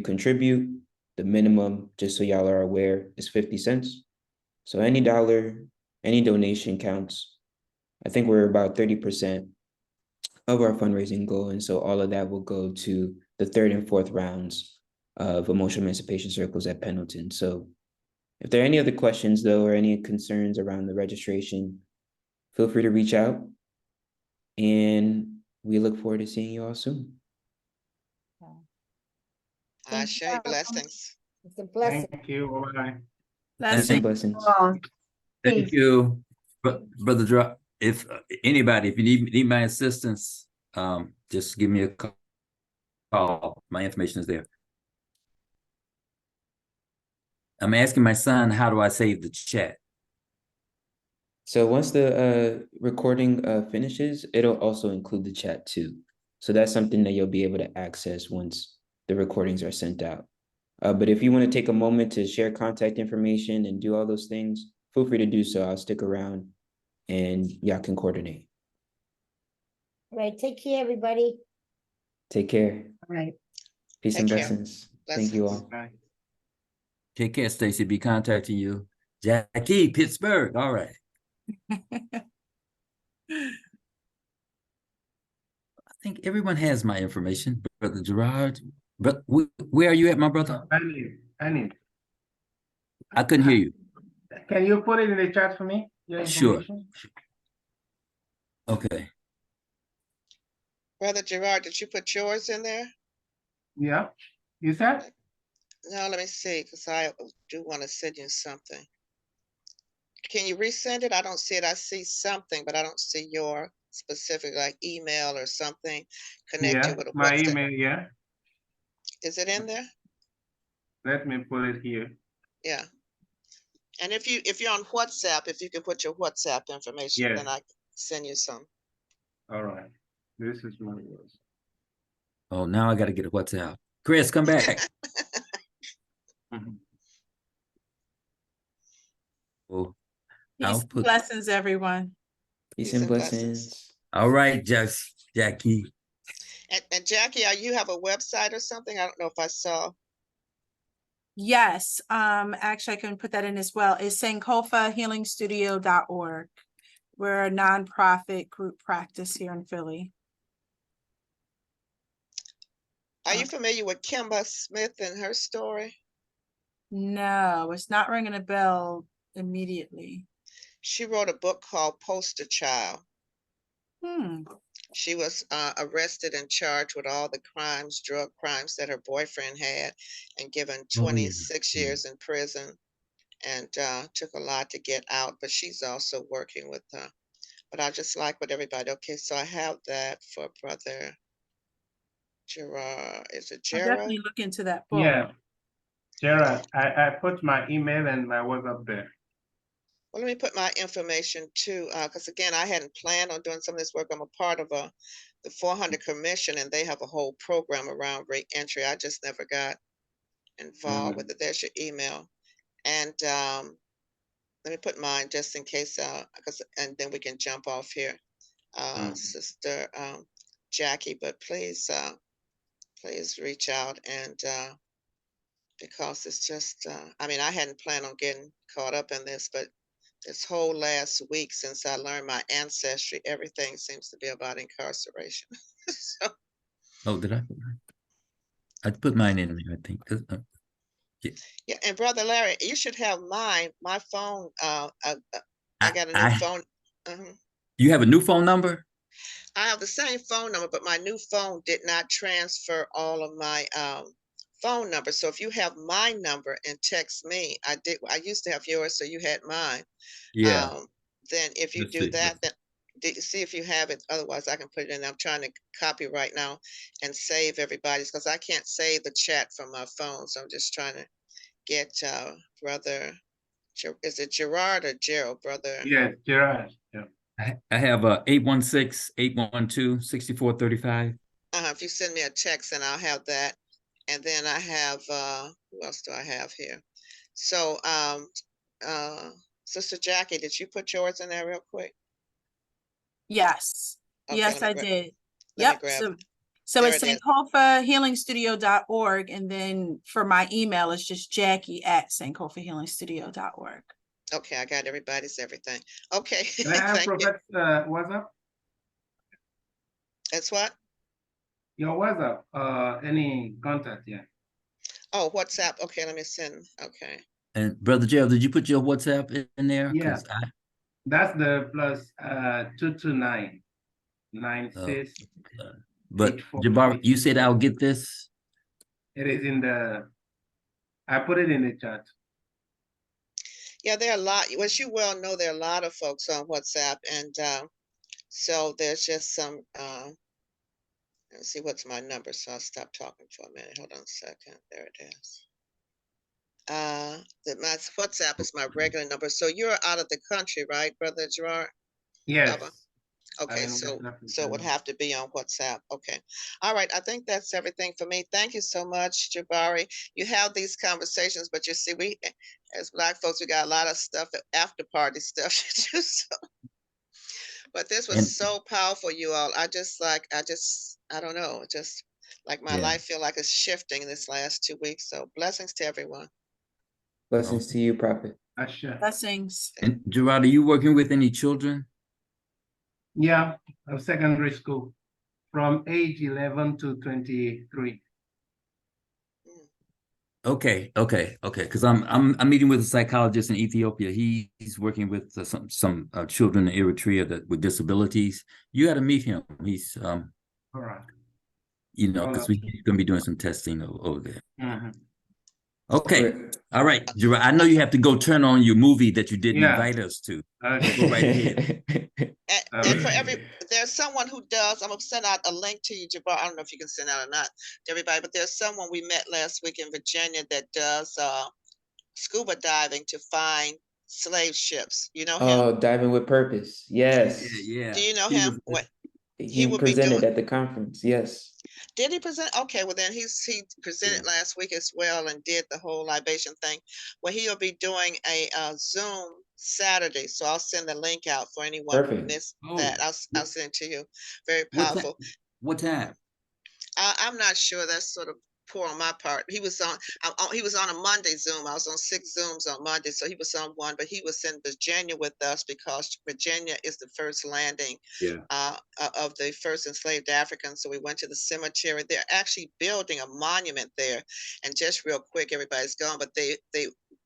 contribute. The minimum, just so y'all are aware, is 50 cents. So any dollar, any donation counts. I think we're about 30% of our fundraising goal. And so all of that will go to the 3rd and 4th rounds of emotional emancipation circles at Pendleton. So if there are any other questions though, or any concerns around the registration, feel free to reach out, and we look forward to seeing you all soon. Ashe, blessings. It's a blessing. Thank you. Bye. Blessings. Thank you, Brother Drop. If anybody, if you need my assistance, just give me a call. My information is there. I'm asking my son, how do I save the chat? So once the recording finishes, it'll also include the chat too. So that's something that you'll be able to access once the recordings are sent out. But if you want to take a moment to share contact information and do all those things, feel free to do so. I'll stick around and y'all can coordinate. Right, take care, everybody. Take care. All right. Peace Take and care. blessings. Thank you Blessings. all. Right. Take care, Stacy. Be contacting you. Jackie, Pittsburgh. All right. I think everyone has my information. Brother Gerard, but where are you at, my brother? I need. I couldn't hear you. Can you put it in the chat for me? Your Sure. information? Okay. Brother Gerard, did you put yours in there? Yeah. You said? No, let me see, because I do want to send you something. Can you resend it? I don't see it. I see something, but I don't see your specific like email or something connected Yeah, with a my WhatsApp. email, yeah. Is it in there? Let me put it here. Yeah. And if you're on WhatsApp, if you can put your WhatsApp information, Yeah. then I can send you some. All right. This is my yours. Oh, now I got to get a WhatsApp. Chris, come back. Oh, Peace and blessings, everyone. Peace Peace and and blessings. blessings. All right, Jackie. And Jackie, you have a website or something? I don't know if I saw. Yes, actually I can put that in as well. It's sankofahealingstudio.org. We're a nonprofit group practice here in Philly. Are you familiar with Kimba Smith and her story? No, it's not ringing a bell immediately. She wrote a book called Poster Child. Hmm. She was arrested and charged with all the crimes, drug crimes that her boyfriend had, and given 26 years in prison, and took a lot to get out, but she's also working with but I just like with everybody. Okay, so I have that for Brother Gerard. Is it I'll Gerard? definitely look into that book. Yeah. Gerard, I put my email and my web up there. Well, let me put my information too, because again, I hadn't planned on doing some of this work. I'm a part of the 400 Commission, and they have a whole program around reentry. I just never got involved with it. There's your email, and let me put mine just in case, and then we can jump off here, Sister Jackie. But please reach out, and because it's just, I mean, I hadn't planned on getting caught up in this, but this whole last week since I learned my ancestry, everything seems to be about incarceration. So, Oh, did I? I put mine in there, I think. yeah, and Brother Larry, you should have mine. My phone, I got a new phone. You have a new phone number? I have the same phone number, but my new phone did not transfer all of my phone numbers. So if you have my number and text me, I used to have yours, so you had mine. Yeah. Then if you Let's do see. that, then see if you have it. Otherwise, I can put it in. I'm trying to copy right now and save everybody's, because I can't save the chat from my phone. So I'm just trying to get Brother, is it Gerard or Gerald, Brother? Yeah, Gerard. Yeah. I have 816-812-6435. If you send me a text, and I'll have that. And then I have who else do I have here? So Sister Jackie, did you put yours in there real quick? Yes. Okay, Yes, I did. let me Yep. grab So there it's it is. sankofahealingstudio.org. And then for my email, it's just Jackie@sankofahealingstudio.org. Okay, I got everybody's everything. Okay. Can I have Thank you. Prophet's WhatsApp? That's what? Your WhatsApp, any contact, yeah. Oh, WhatsApp. Okay, let me send. Okay. And Brother Gerald, did you put your WhatsApp in there? Yeah. That's the plus 229 96. But Jabbar, you said I'll get this. It is in the, I put it in the chat. Yeah, there are a lot. As you well know, there are a lot of folks on WhatsApp, and so there's just some. Let's see, what's my number? So I'll stop talking for a minute. Hold on a second. There it is. My WhatsApp is my regular number. So you're out of the country, right, Brother Gerard? Yes. Baba? Okay, am so definitely it would have to be on WhatsApp. Okay. All right. I think that's everything for me. Thank you so much, Jabari. You have these conversations, but you see, we as Black folks, we got a lot of stuff, after party stuff to do. So, but this was And so powerful, you all. I don't know, just like my yeah. life feel like it's shifting this last 2 weeks. So blessings to everyone. Blessings to you, Prophet. Sure. Blessings. And Gerard, are you working with any children? Yeah, of secondary school from age 11 to 23. Okay. Because I'm meeting with a psychologist in Ethiopia. He's working with some children in Eritrea with disabilities. You got to meet him. He's All right. because we're going to be doing some testing over there. Mm-hmm. Okay. All right, Gerard. I know you have to go turn on your movie that you didn't invite us to. Okay. Go right ahead. And for there's someone who does, I'm gonna send out a link to you, Jabbar. I don't know if you can send out or not to everybody, but there's someone we met last week in Virginia that does scuba diving to find slave ships. You know him? Oh, diving with purpose. Yes. Yeah. Do you know him? What He would be presented doing at the conference. Yes. Did he present? Okay, well then he presented last week as well and did the whole libation thing. Well, he'll be doing a Zoom Saturday, so I'll send the link out for anyone who Perfect. missed that. I'll send it to you. Very What powerful. What time? I'm not sure. That's sort of poor on my part. He was on a Monday Zoom. I was on 6 Zooms on Monday, so he was on one, but he was in Virginia with us because Virginia is the first landing of the first enslaved Africans. So we went to the cemetery. They're actually building a monument there. And just real quick, everybody's gone, but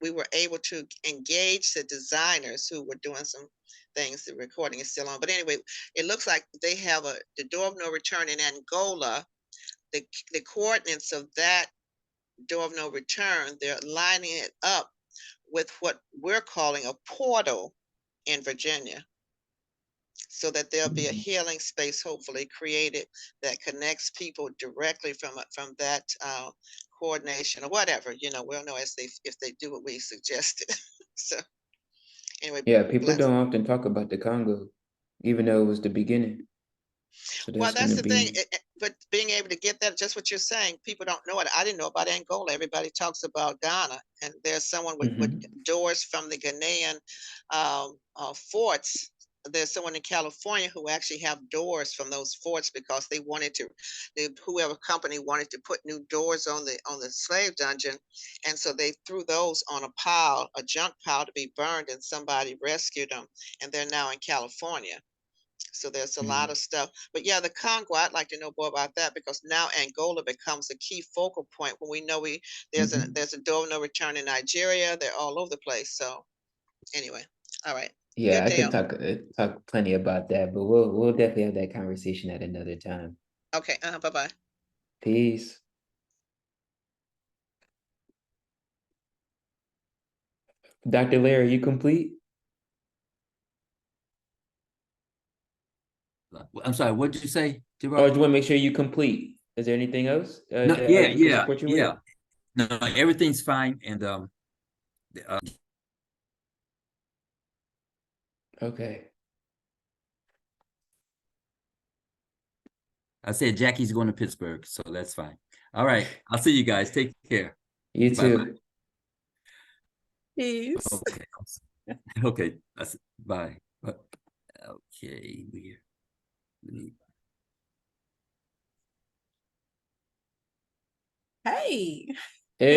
we were able to engage the designers who were doing some things. The recording is still on, but anyway, it looks like they have the door of no return in Angola. The coordinates of that door of no return, they're lining it up with what we're calling a portal in Virginia, so that there'll be a healing space hopefully created that connects people directly from that coordination or whatever. We'll know if they do what we suggested. So anyway, yeah, people don't often talk about the Congo, even though it was the beginning. So well, that's the thing. But being able to get that, just what you're saying, people don't know it. I didn't know about Angola. Everybody talks about Ghana, and there's someone with doors from the Ghanaian forts. There's someone in California who actually have doors from those forts because they wanted to, whoever company wanted to put new doors on the slave dungeon, and so they threw those on a junk pile to be burned, and somebody rescued them, and they're now in California. So there's a lot of stuff. But yeah, the Congo, I'd like to know more about that, because now Angola becomes a key focal point when we know there's a door of no return in Nigeria. They're all over the place. So anyway, all right. Yeah, I could talk plenty about that, but we'll definitely have that conversation at another time. Okay. Bye-bye. Peace. Dr. Larry, are you complete? I'm sorry, what did you say? Oh, I just want to make sure you complete. Is there anything else? No, Yeah. No, everything's fine. And okay. I said Jackie's going to Pittsburgh, so that's fine. All right, I'll see you guys. Take care. You too. Peace. Okay. Bye. Okay, Hey. Hey.